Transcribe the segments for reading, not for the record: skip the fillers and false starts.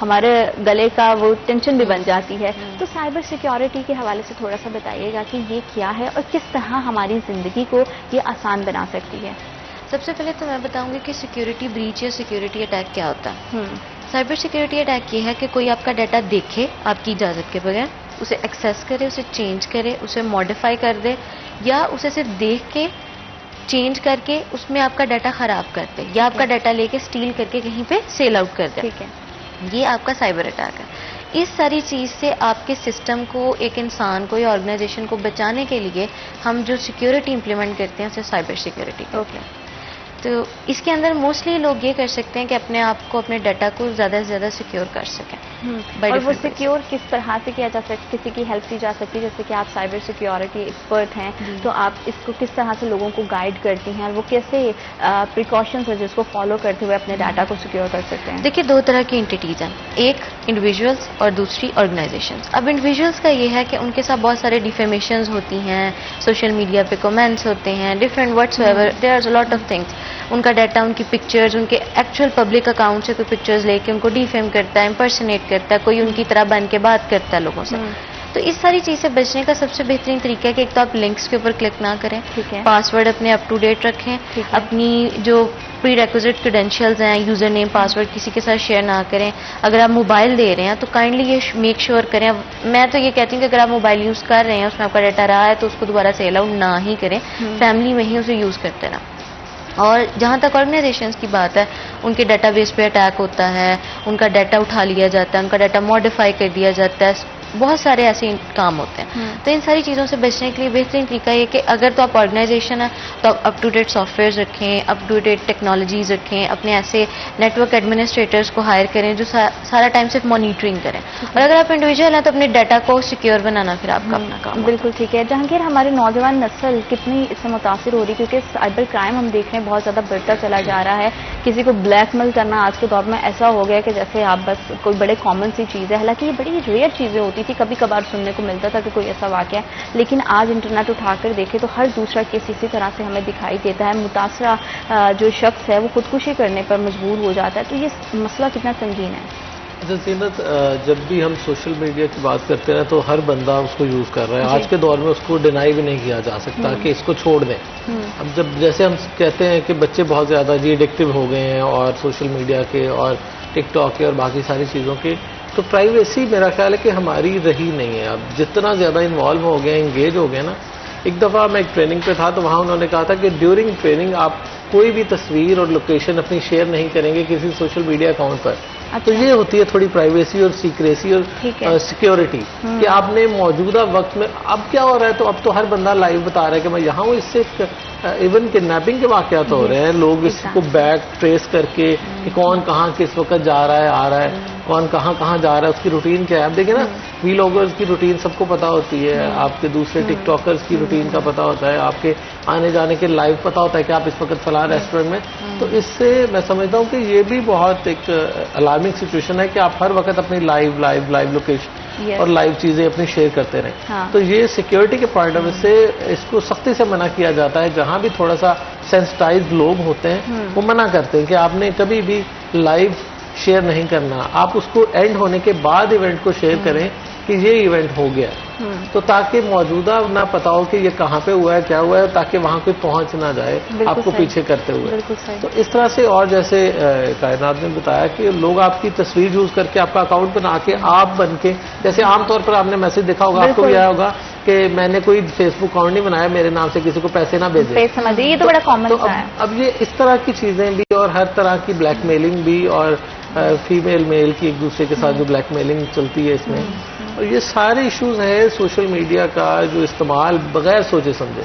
ہمارے گلے کا وہ ٹینشن بھی بن جاتی ہے. تو سائبر سیکیورٹی کے حوالے سے تھوڑا سا بتائیے گا کہ یہ کیا ہے اور کس طرح ہماری زندگی کو یہ آسان بنا سکتی ہے. سب سے پہلے تو میں بتاؤں گی کہ سیکیورٹی بریچ یا سیکیورٹی اٹیک کیا ہوتا ہے. سائبر سیکیورٹی اٹیک یہ ہے کہ کوئی آپ کا ڈیٹا دیکھے آپ کی اجازت کے بغیر, اسے ایکسیس کرے, اسے چینج کرے, اسے ماڈیفائی کر دے, یا اسے صرف دیکھ کے چینج کر کے اس میں آپ کا ڈیٹا خراب کر دے, یا آپ کا ڈیٹا لے کے اسٹیل کر کے کہیں پہ سیل آؤٹ کر دے. ٹھیک ہے, یہ آپ کا سائبر اٹیک ہے. اس ساری چیز سے آپ کے سسٹم کو, ایک انسان کو یا آرگنائزیشن کو بچانے کے لیے ہم جو سیکیورٹی امپلیمنٹ کرتے ہیں اسے سائبر سیکیورٹی کرتے ہیں. تو اس کے اندر موسٹلی لوگ یہ کر سکتے ہیں کہ اپنے آپ کو, اپنے ڈیٹا کو زیادہ سے زیادہ سیکیور کر سکیں. اور وہ سیکیور کس طرح سے کیا جا سکتا, کسی کی ہیلپ لی جا سکتی ہے, جیسے کہ آپ سائبر سیکیورٹی ایکسپرٹ ہیں تو آپ اس کو کس طرح سے لوگوں کو گائیڈ کرتی ہیں اور وہ کیسے پریکاشنز ہیں جس کو فالو کرتے ہوئے اپنے ڈاٹا کو سیکیور کر سکتے ہیں؟ دیکھیے, دو طرح کی انٹیٹیز ہیں, ایک انڈیویجولس اور دوسری آرگنائزیشنز. اب انڈیویجولس کا یہ ہے کہ ان کے ساتھ بہت سارے ڈیفیمیشنز ہوتی ہیں, سوشل میڈیا پہ کمنٹس ہوتے ہیں, different whatsoever, there are lot of things. ان کا ڈیٹا, ان کی پکچرز, ان کے ایکچوئل پبلک اکاؤنٹ سے کوئی پکچرز لے کے ان کو ڈیفیم کرتا ہے, امپرسنیٹ کرتا ہے, کوئی ان کی طرح بن کے بات کرتا ہے لوگوں سے. تو اس ساری چیز سے بچنے کا سب سے بہترین طریقہ ہے کہ ایک تو آپ لنکس کے اوپر کلک نہ کریں, پاسورڈ اپنے اپ ٹو ڈیٹ رکھیں, اپنی جو پری ریکوزٹ کریڈینشیلز ہیں, یوزر نیم, پاسورڈ کسی کے ساتھ شیئر نہ کریں. اگر آپ موبائل دے رہے ہیں تو کائنڈلی یہ میک شیور کریں. میں تو یہ کہتی ہوں کہ اگر آپ موبائل یوز کر رہے ہیں, اس میں آپ کا ڈیٹا رہا ہے, تو اس کو دوبارہ سیل آؤٹ نہ ہی کریں, فیملی میں ہی اسے یوز کرتے رہیں. اور جہاں تک آرگنائزیشنس کی بات ہے, ان کے ڈیٹا بیس پہ اٹیک ہوتا ہے, ان کا ڈیٹا اٹھا لیا جاتا ہے, ان کا ڈیٹا ماڈیفائی کر دیا جاتا ہے, بہت سارے ایسے کام ہوتے ہیں. تو ان ساری چیزوں سے بچنے کے لیے بہترین طریقہ یہ کہ اگر تو آپ آرگنائزیشن ہے تو آپ up to date softwares رکھیں, اپ ٹو ڈیٹ ٹیکنالوجیز رکھیں, اپنے ایسے نیٹ ورک ایڈمنسٹریٹرز کو ہائر کریں جو سارا ٹائم صرف مانیٹرنگ کریں. اور اگر آپ انڈیویجول ہیں تو اپنے ڈیٹا کو سیکیور بنانا پھر آپ کا اپنا کام. بالکل ٹھیک ہے. جہانگیر, ہماری نوجوان نسل کتنی اس سے متاثر ہو رہی, کیونکہ سائبر کرائم ہم دیکھ رہے ہیں بہت زیادہ بڑھتا چلا جا رہا ہے. کسی کو بلیک میل کرنا آج کے دور میں ایسا ہو گیا کہ جیسے آپ بس کوئی بڑے کامن سی چیز ہے. حالانکہ یہ بڑی ریئر چیزیں ہوتی تھی, کبھی کبھار سننے کو ملتا تھا کہ کوئی ایسا واقعہ ہے, لیکن آج انٹرنیٹ اٹھا کر دیکھے تو ہر دوسرا کیس اسی طرح سے ہمیں دکھائی دیتا ہے. متاثرہ جو شخص ہے وہ خودکشی کرنے پر مجبور ہو جاتا ہے. تو یہ مسئلہ کتنا سنگین ہے؟ زینت, جب بھی ہم سوشل میڈیا کی بات کرتے ہیں تو ہر بندہ اس کو یوز کر رہا ہے. آج کے دور میں اس کو ڈینائی بھی نہیں کیا جا سکتا کہ اس کو چھوڑ دیں. اب جب جیسے ہم کہتے ہیں کہ بچے بہت زیادہ ایڈکٹیو ہو گئے ہیں اور سوشل میڈیا کے اور ٹک ٹاک کے اور باقی ساری چیزوں کے, تو پرائیویسی میرا خیال ہے کہ ہماری رہی نہیں ہے. اب جتنا زیادہ انوالو ہو گئے, انگیج ہو گئے نا. ایک دفعہ میں ایک ٹریننگ پہ تھا تو وہاں انہوں نے کہا تھا کہ ڈیورنگ ٹریننگ آپ کوئی بھی تصویر اور لوکیشن اپنی شیئر نہیں کریں گے کسی سوشل میڈیا اکاؤنٹ پر. تو یہ ہوتی ہے تھوڑی پرائیویسی اور سیکریسی اور سیکیورٹی کہ آپ نے موجودہ وقت میں, اب کیا ہو رہا ہے, تو اب تو ہر بندہ لائیو بتا رہا ہے کہ میں یہاں ہوں. اس سے ایون کڈنیپنگ کے واقعات ہو رہے ہیں. لوگ اس کو بیک ٹریس کر کے کہ کون کہاں کس وقت جا رہا ہے, آ رہا ہے, کون کہاں کہاں جا رہا ہے, اس کی روٹین کیا ہے. آپ دیکھیں نا, وی لاگرز کی روٹین سب کو پتا ہوتی ہے, آپ کے دوسرے ٹک ٹاکرز کی روٹین کا پتا ہوتا ہے, آپ کے آنے جانے کے لائیو پتا ہوتا ہے کہ آپ اس وقت فلاں ریسٹورینٹ میں. تو اس سے میں سمجھتا ہوں کہ یہ بھی بہت ایک الارمنگ سچویشن ہے کہ آپ ہر وقت اپنی لائیو لوکیشن اور لائیو چیزیں اپنی شیئر کرتے رہیں. تو یہ سیکیورٹی کے پوائنٹ آف ویو سے اس کو سختی سے منع کیا جاتا ہے. جہاں بھی تھوڑا سا سینسٹائز لوگ ہوتے ہیں وہ منع کرتے ہیں کہ آپ نے کبھی بھی لائیو شیئر نہیں کرنا. آپ اس کو اینڈ ہونے کے بعد ایونٹ کو شیئر کریں کہ یہ ایونٹ ہو گیا, تو تاکہ موجودہ نہ پتا ہو کہ یہ کہاں پہ ہوا ہے, کیا ہوا ہے, تاکہ وہاں کوئی پہنچ نہ جائے آپ کو پیچھے کرتے ہوئے. تو اس طرح سے, اور جیسے کائنات نے بتایا کہ لوگ آپ کی تصویر یوز کر کے آپ کا اکاؤنٹ بنا کے آپ بن کے, جیسے عام طور پر آپ نے میسج دیکھا ہوگا, آپ کو بھی آیا ہوگا کہ میں نے کوئی فیس بک اکاؤنٹ نہیں بنایا, میرے نام سے کسی کو پیسے نہ بھیجے. یہ تو بڑا کامن ہے. اب یہ اس طرح کی چیزیں بھی, اور ہر طرح کی بلیک میلنگ بھی, اور فیمیل میل کی ایک دوسرے کے ساتھ جو بلیک میلنگ چلتی ہے اس میں, اور یہ سارے ایشوز ہیں سوشل میڈیا کا جو استعمال بغیر سوچے سمجھے.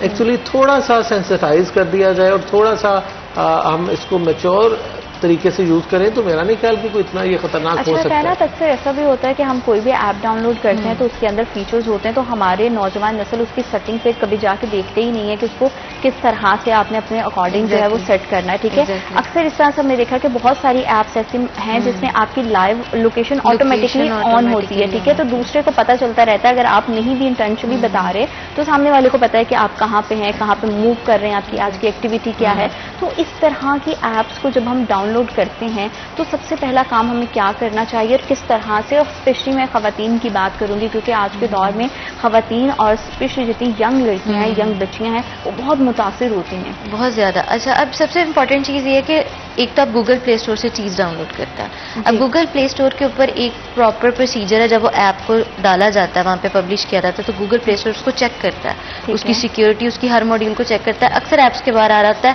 ایکچولی تھوڑا سا سینسٹائز کر دیا جائے اور تھوڑا سا ہم اس کو میچور طریقے سے یوز کریں تو میرا نہیں خیال کہ کوئی اتنا یہ خطرناک ہو سکتا ہے. اکثر ایسا بھی ہوتا ہے کہ ہم کوئی بھی ایپ ڈاؤن لوڈ کرتے ہیں تو اس کے اندر فیچرز ہوتے ہیں, تو ہمارے نوجوان نسل اس کی سیٹنگ پہ کبھی جا کے دیکھتے ہی نہیں ہے کہ اس کو کس طرح سے آپ نے اپنے اکارڈنگ جو ہے وہ سیٹ کرنا ہے. ٹھیک ہے, اکثر اس طرح سے ہم نے دیکھا کہ بہت ساری ایپس ایسی ہیں جس میں آپ کی لائیو لوکیشن آٹومیٹکلی آن ہوتی ہے. ٹھیک ہے, تو دوسرے کو پتا چلتا رہتا ہے. اگر آپ نہیں بھی انٹینشنلی بتا رہے تو سامنے والے کو پتا ہے کہ آپ کہاں پہ ہیں, کہاں پہ موو کر رہے ہیں, آپ کی آج کی ایکٹیویٹی کیا ہے. تو اس طرح کی ایپس کو جب ہم ڈاؤن ڈاؤن لوڈ کرتے ہیں تو سب سے پہلا کام ہمیں کیا کرنا چاہیے اور کس طرح سے؟ اور اسپیشلی میں خواتین کی بات کروں گی کیونکہ آج کے دور میں خواتین اور اسپیشلی جتنی ینگ لڑکیاں ہیں، ینگ بچیاں ہیں، وہ بہت متاثر ہوتی ہیں بہت زیادہ. اچھا اب سب سے امپورٹنٹ چیز یہ ہے کہ ایک تو آپ گوگل پلے اسٹور سے چیز ڈاؤن لوڈ کرتا ہے. اب گوگل پلے اسٹور کے اوپر ایک پراپر پروسیجر ہے، جب وہ ایپ کو ڈالا جاتا ہے وہاں پہ پبلش کیا جاتا ہے تو گوگل پلے اسٹور اس کو چیک کرتا ہے، اس کی سیکیورٹی، اس کی ہر ماڈیول کو چیک کرتا ہے. اکثر ایپس کے باہر آ رہا ہے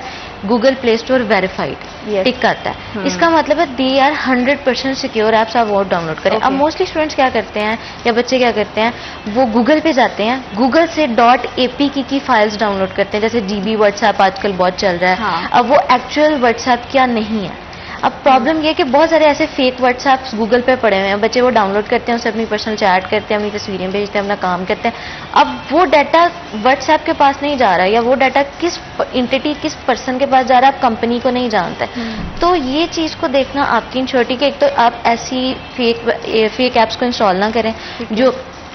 گوگل پلے اسٹور ویریفائڈ ٹک آتا ہے. اس کا مطلب ہے دے آر 100% سیکیور ایپس، آپ وہ ڈاؤن لوڈ کریں. اب موسٹلی اسٹوڈنٹس کیا کرتے ہیں یا بچے کیا کرتے ہیں، وہ گوگل پہ جاتے ہیں، گوگل سے .apk کی فائلز ڈاؤن لوڈ کرتے ہیں، جیسے جی بی واٹس ایپ آج کل بہت چل رہا ہے. اب وہ ایکچوئل واٹس ایپ کیا نہیں ہے. اب پرابلم یہ کہ بہت سارے ایسے فیک واٹس ایپس گوگل پہ پڑے ہوئے ہیں، بچے وہ ڈاؤن لوڈ کرتے ہیں، اسے اپنی پرسنل چیٹ کرتے ہیں، اپنی تصویریں بھیجتے ہیں، اپنا کام کرتے ہیں. اب وہ ڈیٹا واٹس ایپ کے پاس نہیں جا رہا ہے، یا وہ ڈیٹا کس انٹیٹی کس پرسن کے پاس جا رہا ہے، آپ کمپنی کو نہیں جانتے. تو یہ چیز کو دیکھنا آپ کی انشورٹی کہ ایک تو آپ ایسی فیک ایپس کو انسٹال نہ کریں، جو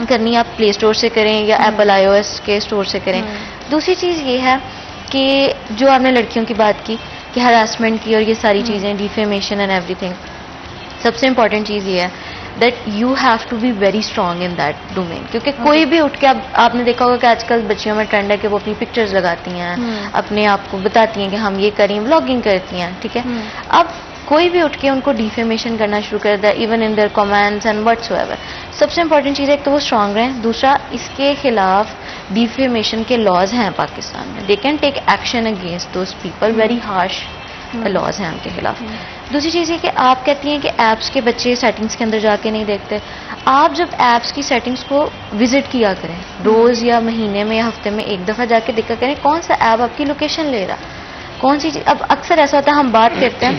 کرنی آپ پلے اسٹور سے کریں یا ایپل آئی او ایس کے اسٹور سے کریں. دوسری چیز یہ ہے کہ جو آپ نے لڑکیوں کی بات کی کہ ہراسمنٹ کی اور یہ ساری چیزیں، ڈیفیمیشن اینڈ ایوری تھنگ، سب سے امپورٹنٹ چیز یہ ہے that you have to be very strong in that domain. کیونکہ کوئی بھی اٹھ کے، اب آپ نے دیکھا ہوگا کہ آج کل بچیوں میں ٹرینڈ ہے کہ وہ اپنی پکچرز لگاتی ہیں، اپنے آپ کو بتاتی ہیں کہ ہم یہ کریں، ولاگنگ کرتی ہیں، ٹھیک ہے. اب کوئی بھی اٹھ کے ان کو ڈیفیمیشن کرنا شروع کر دیا، even in their comments and whatsoever. سب سے امپورٹنٹ چیز ہے ایک تو وہ اسٹرانگ رہیں، دوسرا اس کے خلاف ڈیفیمیشن کے لاز ہیں پاکستان میں، they can take action against those people, very harsh laws ہیں ان کے خلاف. دوسری چیز یہ کہ آپ کہتی ہیں کہ ایپس کے بچے سیٹنگز کے اندر جا کے نہیں دیکھتے. آپ جب ایپس کی سیٹنگز کو وزٹ کیا کریں، روز یا مہینے میں یا ہفتے میں ایک دفعہ جا کے دیکھا کریں کون سا ایپ آپ کی لوکیشن لے رہا، کون سی چیز. اب اکثر ایسا ہوتا ہے ہم بات کرتے ہیں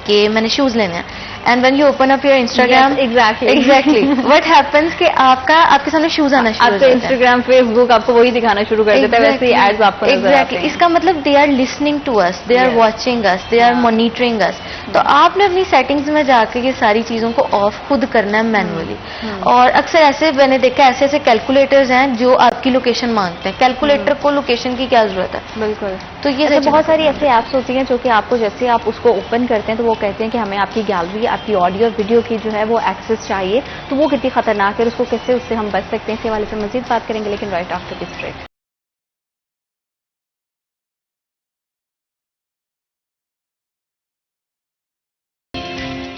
کہ میں نے شوز لینے ہیں، and when you open up your Instagram, exactly what happens کہ آپ کے سامنے شوز آنا شروع ہو جاتے ہیں. انسٹاگرام، فیس بک آپ کو وہی دکھانا شروع کر دیتا ہے، ویسے ہی ایڈز آپ کو نظر آتے ہیں. اس کا مطلب they are listening to us, they are watching us, they are monitoring us. تو آپ نے اپنی سیٹنگز میں جا کے یہ ساری چیزوں کو آف خود کرنا ہے مینولی. اور اکثر ایسے میں نے دیکھا ایسے کیلکولیٹرز ہیں جو آپ کی لوکیشن مانگتے ہیں. کیلکولیٹر کو لوکیشن کی کیا ضرورت ہے؟ بالکل. تو یہ بہت ساری ایسی ایپس ہوتی ہیں جو کہ آپ کو جیسے آپ اس کو اوپن کرتے ہیں تو وہ کہتے ہیں کہ ہمیں آپ کی گیلری، آپ کی آڈیو اور ویڈیو کی جو ہے وہ ایکسس چاہیے. تو وہ کتنی خطرناک ہے، اس کو کیسے اس سے ہم بچ سکتے ہیں، اس حوالے سے مزید بات کریں گے، لیکن right after this break.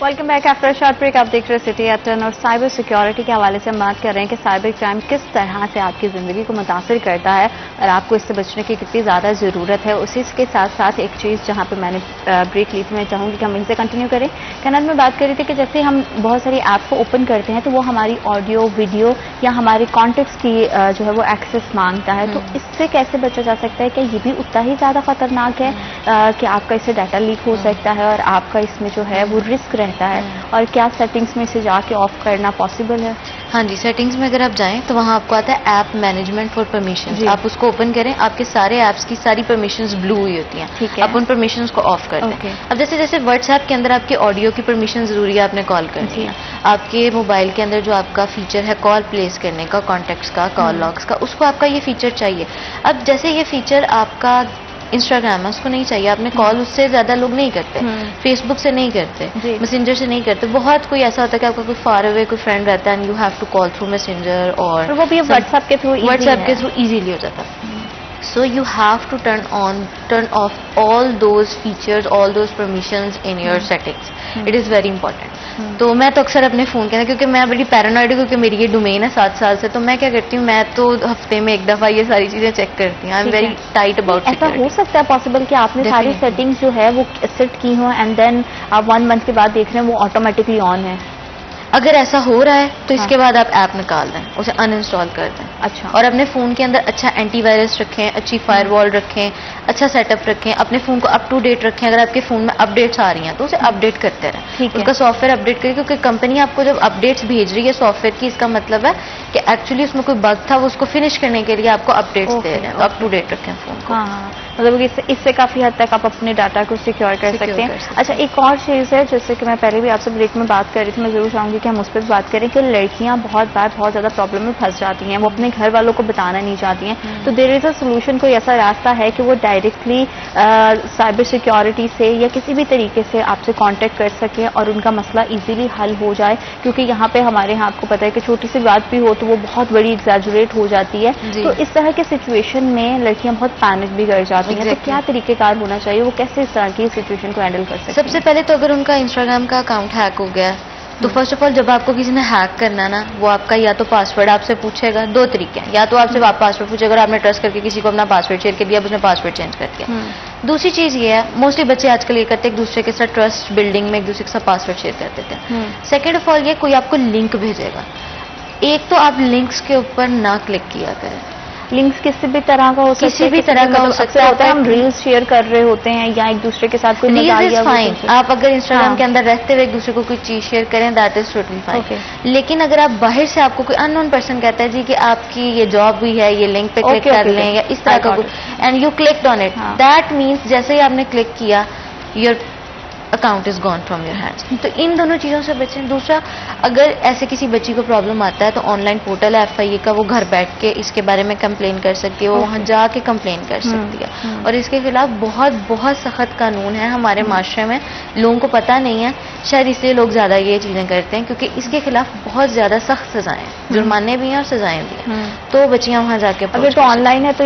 Welcome back after short break. آپ دیکھ رہے سٹی ایٹ 10 اور سائبر سیکیورٹی کے حوالے سے ہم بات کر رہے ہیں کہ سائبر کرائم کس طرح سے آپ کی زندگی کو متاثر کرتا ہے اور آپ کو اس سے بچنے کی کتنی زیادہ ضرورت ہے. اسی کے ساتھ ساتھ ایک چیز جہاں پہ میں نے بریک لی تھی، میں چاہوں گی کہ ہم وہیں سے کنٹینیو کریں. کنال میں بات کر رہی تھی کہ جیسے ہم بہت ساری ایپ کو اوپن کرتے ہیں تو وہ ہماری آڈیو، ویڈیو یا ہمارے کانٹیکٹس کی جو ہے وہ ایکسس مانگتا ہے. تو اس سے کیسے بچا جا سکتا ہے؟ کہ یہ بھی اتنا ہی زیادہ خطرناک ہے کہ آپ کا اس سے ڈاٹا لیک ہو سکتا ہے اور آپ کا اس میں جو ہے وہ رسک رہتا ہے؟ اور کیا سیٹنگز میں سے جا کے آف کرنا پاسبل ہے؟ ہاں جی، سیٹنگز میں اگر آپ جائیں تو وہاں آپ کو آتا ہے ایپ مینجمنٹ فار پرمیشن. آپ اس کو اوپن کریں، آپ کے سارے ایپس کی ساری پرمیشنز بلو ہوئی ہوتی ہیں، آپ ان پرمیشنز کو آف کر دیں. اب جیسے واٹس ایپ کے اندر آپ کے آڈیو کی پرمیشن ضروری ہے، آپ نے کال کرنی ہے. آپ کے موبائل کے اندر جو آپ کا فیچر ہے کال پلیس کرنے کا، کانٹیکٹس کا، کال لاگس کا، اس کو آپ کا یہ فیچر چاہیے. اب جیسے یہ فیچر آپ کا انسٹاگرام ہے، اس کو نہیں چاہیے. آپ نے کال اس سے زیادہ لوگ نہیں کرتے، فیس بک سے نہیں کرتے، میسنجر سے نہیں کرتے. بہت کوئی ایسا ہوتا ہے کہ آپ کا کوئی فار اوے کوئی فرینڈ رہتا ہے and you have to call through messenger, اور وہ بھی واٹس ایپ کے تھرو ایزیلی ہو جاتا ہے. So you have to turn off all those features, all those permissions in your settings. It is very important. تو میں تو اکثر اپنے فون کے اندر، کیونکہ میں بڑی پیرانوائڈ ہوں، کیونکہ میری یہ ڈومین ہے 7 سال سے، تو میں کیا کرتی ہوں، میں تو ہفتے میں ایک دفعہ یہ ساری چیزیں چیک کرتی ہوں. I am very tight about. ایسا ہو سکتا ہے پاسبل کہ آپ نے ساری سیٹنگز جو ہے وہ سیٹ کی ہوں اینڈ دین آپ 1 منتھ کے بعد دیکھ رہے ہیں وہ آٹومیٹکلی آن ہے؟ اگر ایسا ہو رہا ہے تو اس کے بعد آپ ایپ نکال دیں، اسے ان انسٹال کر دیں. اچھا. اور اپنے فون کے اندر اچھا اینٹی وائرس رکھیں، اچھی فائر وال رکھیں، اچھا سیٹ اپ رکھیں، اپنے فون کو اپ ٹو ڈیٹ رکھیں. اگر آپ کے فون میں اپڈیٹس آ رہی ہیں تو اسے اپڈیٹ کرتے رہیں، اس کا سافٹ ویئر اپڈیٹ کریں، کیونکہ کمپنی آپ کو جب اپڈیٹس بھیج رہی ہے سافٹ ویئر کی، اس کا مطلب ہے کہ ایکچولی اس میں کوئی بگ تھا، وہ اس کو فنش کرنے کے لیے آپ کو اپڈیٹس دے رہے ہیں. تو اپ ٹو ڈیٹ رکھیں فون کو. مطلب اس سے کافی حد تک آپ اپنے ڈاٹا کو سیکیور کر سکتے ہیں. اچھا ایک اور چیز ہے جیسے کہ میں پہلے بھی آپ سے بریک میں بات کر رہی تھی, میں ضرور چاہوں گی کہ ہم اس پہ بات کریں کہ لڑکیاں بہت بار بہت زیادہ پرابلم میں پھنس جاتی ہیں, وہ اپنے گھر والوں کو بتانا نہیں چاہتی ہیں. تو دیر از اے سولوشن, کوئی ایسا راستہ ہے کہ وہ ڈائریکٹلی سائبر سیکیورٹی سے یا کسی بھی طریقے سے آپ سے کانٹیکٹ کر سکیں اور ان کا مسئلہ ایزیلی حل ہو جائے, کیونکہ یہاں پہ ہمارے یہاں آپ کو پتا ہے کہ چھوٹی سی بات بھی ہو تو وہ بہت بڑی ایگزیجریٹ ہو جاتی ہے. تو اس طرح کے سچویشن میں لڑکیاں بہت پینک بھی کر جاتی ہیں. تو کیا طریقہ کار ہونا چاہیے, وہ کیسے اس طرح کی سچویشن کو ہینڈل کر سکتے ہیں؟ سب سے پہلے تو اگر ان کا انسٹاگرام کا اکاؤنٹ ہیک ہو گیا تو فرسٹ آف آل جب آپ کو کسی نے ہیک کرنا نا, وہ آپ کا یا تو پاسورڈ آپ سے پوچھے گا, دو طریقے ہیں, یا تو آپ سے پاسورڈ پوچھے گا, آپ نے ٹرسٹ کر کے کسی کو اپنا پاسورڈ شیئر کر دیا, اس نے پاسورڈ چینج کر دیا. دوسری چیز یہ ہے, موسٹلی بچے آج کل یہ کرتے ہیں ایک دوسرے کے ساتھ ٹرسٹ بلڈنگ میں ایک دوسرے کے ساتھ پاسورڈ شیئر کر دیتے ہیں. سیکنڈ آف آل یہ کوئی آپ کو لنک بھیجے گا, ایک تو آپ لنکس کے اوپر نہ کلک کیا کریں. لنکس کسی بھی طرح کا ہو سکتا ہے, کسی بھی طرح کا ہو سکتا ہے. ہم ریلز شیئر کر رہے ہوتے ہیں یا ایک دوسرے کے ساتھ کوئی ریلز از فائن, آپ اگر انسٹاگرام کے اندر رہتے ہوئے ایک دوسرے کو کوئی چیز شیئر کریں دیٹ از ٹوٹلی فائن. لیکن اگر آپ باہر سے آپ کو کوئی ان نون پرسن کہتا ہے جی کہ آپ کی یہ جاب ہوئی ہے, یہ لنک پہ کلک کر لیں یا اس طرح کا کچھ, and you clicked on it, that means جیسے ہی آپ نے کلک کیا your account is gone from your hands. تو ان دونوں چیزوں سے بچیں. دوسرا, اگر ایسے کسی بچی کو پرابلم آتا ہے تو آن لائن پورٹل ہے FIA کا, وہ گھر بیٹھ کے اس کے بارے میں کمپلین کر سکتی ہے, وہ وہاں جا کے کمپلین کر سکتی ہے. اور اس کے خلاف بہت بہت سخت قانون ہے ہمارے معاشرے میں, لوگوں کو پتہ نہیں ہے, شاید اس لیے لوگ زیادہ یہ چیزیں کرتے ہیں کیونکہ اس کے خلاف بہت زیادہ سخت سزائیں ہیں, جرمانے بھی ہیں اور سزائیں بھی ہیں. تو بچیاں وہاں جا کے, اگر تو آن لائن ہے تو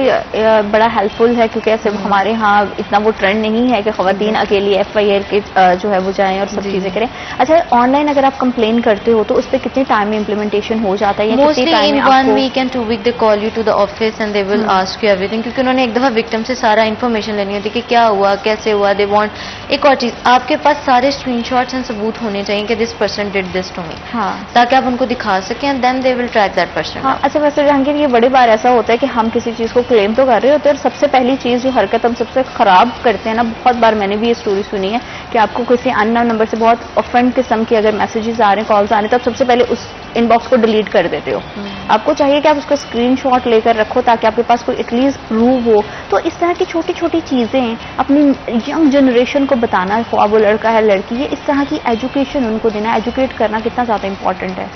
بڑا ہیلپ فل ہے, کیونکہ ایسے ہمارے ہاں اتنا وہ ٹرینڈ نہیں ہے کہ خواتین اکیلی FIA کے جو ہے وہ جائیں اور سب چیزیں کریں. اچھا آن لائن اگر آپ کمپلین کرتے ہو تو اس پہ کتنے ٹائم میں امپلیمنٹیشن ہو جاتا ہے؟ Mostly in 1 week and 2 week they call you to the office and they will ask you everything, کیونکہ انہوں نے ایک دفعہ وکٹم سے سارا انفارمیشن لینی ہوتی ہے کہ کیا ہوا, کیسے ہوا. they want ایک اور چیز, آپ کے پاس سارے اسکرین شاٹس اینڈ ثبوت ہونے چاہیے کہ this person did this to me, تاکہ آپ ان کو دکھا سکیں and then they will track that person. اچھا ویسے جہانگیر یہ بڑی بار ایسا ہوتا ہے کہ ہم کسی چیز کو کلیم تو کر رہے ہوتے ہیں اور سب سے پہلی چیز جو حرکت ہم سب سے خراب کرتے ہیں نا, بہت بار میں نے بھی یہ اسٹوری سنی ہے کہ آپ کو کسی ان نون نمبر سے بہت افرنٹ قسم کے اگر میسیجز آ رہے ہیں, کالز آ رہے ہیں, تو آپ سب سے پہلے اس ان باکس کو ڈیلیٹ کر دیتے ہو. آپ کو چاہیے کہ آپ اس کا اسکرین شاٹ لے کر رکھو تاکہ آپ کے پاس کوئی ایٹ لیسٹ پروف ہو. تو اس طرح کی چھوٹی چھوٹی چیزیں اپنی ینگ جنریشن کو بتانا, خواہ وہ لڑکا ہے لڑکی, یہ اس طرح کی ایجوکیشن ان کو دینا, ایجوکیٹ کرنا کتنا زیادہ امپورٹنٹ ہے.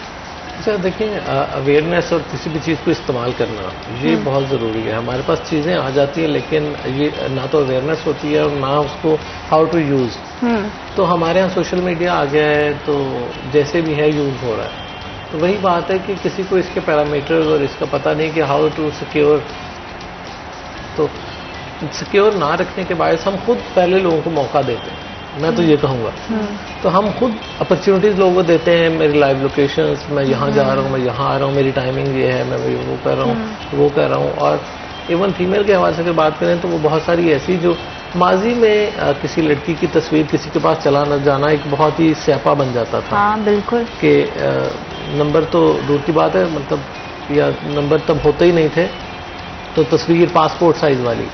اچھا دیکھیں, اویئرنیس اور کسی بھی چیز کو استعمال کرنا یہ بہت ضروری ہے. ہمارے پاس چیزیں آ جاتی ہیں لیکن یہ نہ تو اویئرنیس ہوتی ہے اور نہ اس کو ہاؤ ٹو یوز. تو ہمارے یہاں سوشل میڈیا آ گیا ہے تو جیسے بھی ہے یوز ہو رہا ہے. تو وہی بات ہے کہ کسی کو اس کے پیرامیٹرز اور اس کا پتہ نہیں کہ ہاؤ ٹو سیکیور. تو سیکیور نہ رکھنے کے باعث ہم خود پہلے لوگوں کو موقع دیتے ہیں, میں تو یہ کہوں گا. تو ہم خود اپرچونیٹیز لوگوں کو دیتے ہیں, میری لائیو لوکیشنز, میں یہاں جا رہا ہوں, میں یہاں آ رہا ہوں, میری ٹائمنگ یہ ہے, میں وہ کر رہا ہوں, وہ کر رہا ہوں. اور ایون فیمیل کے حوالے سے اگر بات کریں تو وہ بہت ساری ایسی جو ماضی میں کسی لڑکی کی تصویر کسی کے پاس چلا نہ جانا ایک بہت ہی سیاپا بن جاتا تھا. ہاں بالکل, کہ نمبر تو دور کی بات ہے, مطلب یا نمبر تب ہوتے ہی نہیں تھے, تو تصویر پاسپورٹ سائز والی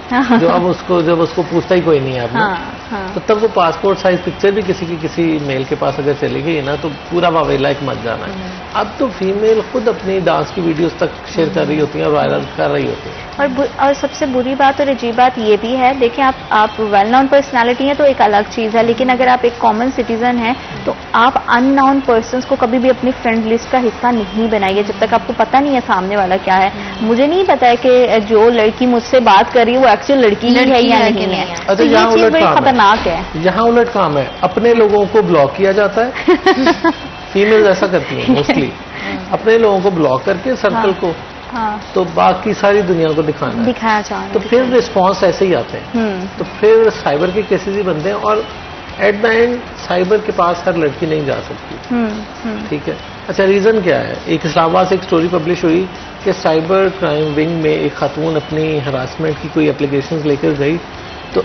جو اب جب اس کو پوچھتا ہی کوئی نہیں ہے آپ نے, تو تب وہ پاسپورٹ سائز پکچر بھی کسی میل کے پاس اگر چلی گئی نا تو پورا واویلا ایک مچ جانا ہے. اب تو فیمیل خود اپنی ڈانس کی ویڈیوز تک شیئر کر رہی ہوتی ہیں اور وائرل کر رہی ہوتی ہیں. اور سب سے بری بات اور عجیب بات یہ بھی ہے, دیکھیں آپ ویل نون پرسنالٹی ہیں تو ایک الگ چیز ہے, لیکن اگر آپ ایک کامن سٹیزن ہیں تو آپ ان نون پرسنس کو کبھی بھی اپنی فرینڈ لسٹ کا حصہ نہیں بنائیے جب تک آپ کو پتہ نہیں ہے سامنے والا کیا ہے. مجھے نہیں پتا ہے کہ جو لڑکی مجھ سے بات کر رہی ہے وہ ایکچوئل لڑکی ہے یا نہیں ہے. تو یہ چیز بڑی خطرناک ہے. یہاں الٹ کام ہے, اپنے لوگوں کو بلاک کیا جاتا ہے. فیمیل ایسا کرتی ہیں موسٹلی, اپنے لوگوں کو بلاک کر کے سرکل کو, تو باقی ساری دنیا کو دکھایا جائے, تو پھر رسپانس ایسے ہی آتے ہیں. تو پھر سائبر کے کیسز ہی بنتے ہیں, اور ایٹ دا اینڈ سائبر کے پاس ہر لڑکی نہیں جا سکتی. ٹھیک ہے. اچھا ریزن کیا ہے؟ ایک اسلام آباد سے ایک سٹوری پبلش ہوئی کہ سائبر کرائم ونگ میں ایک خاتون اپنی ہراسمنٹ کی کوئی اپلیکیشنز لے کر گئی, تو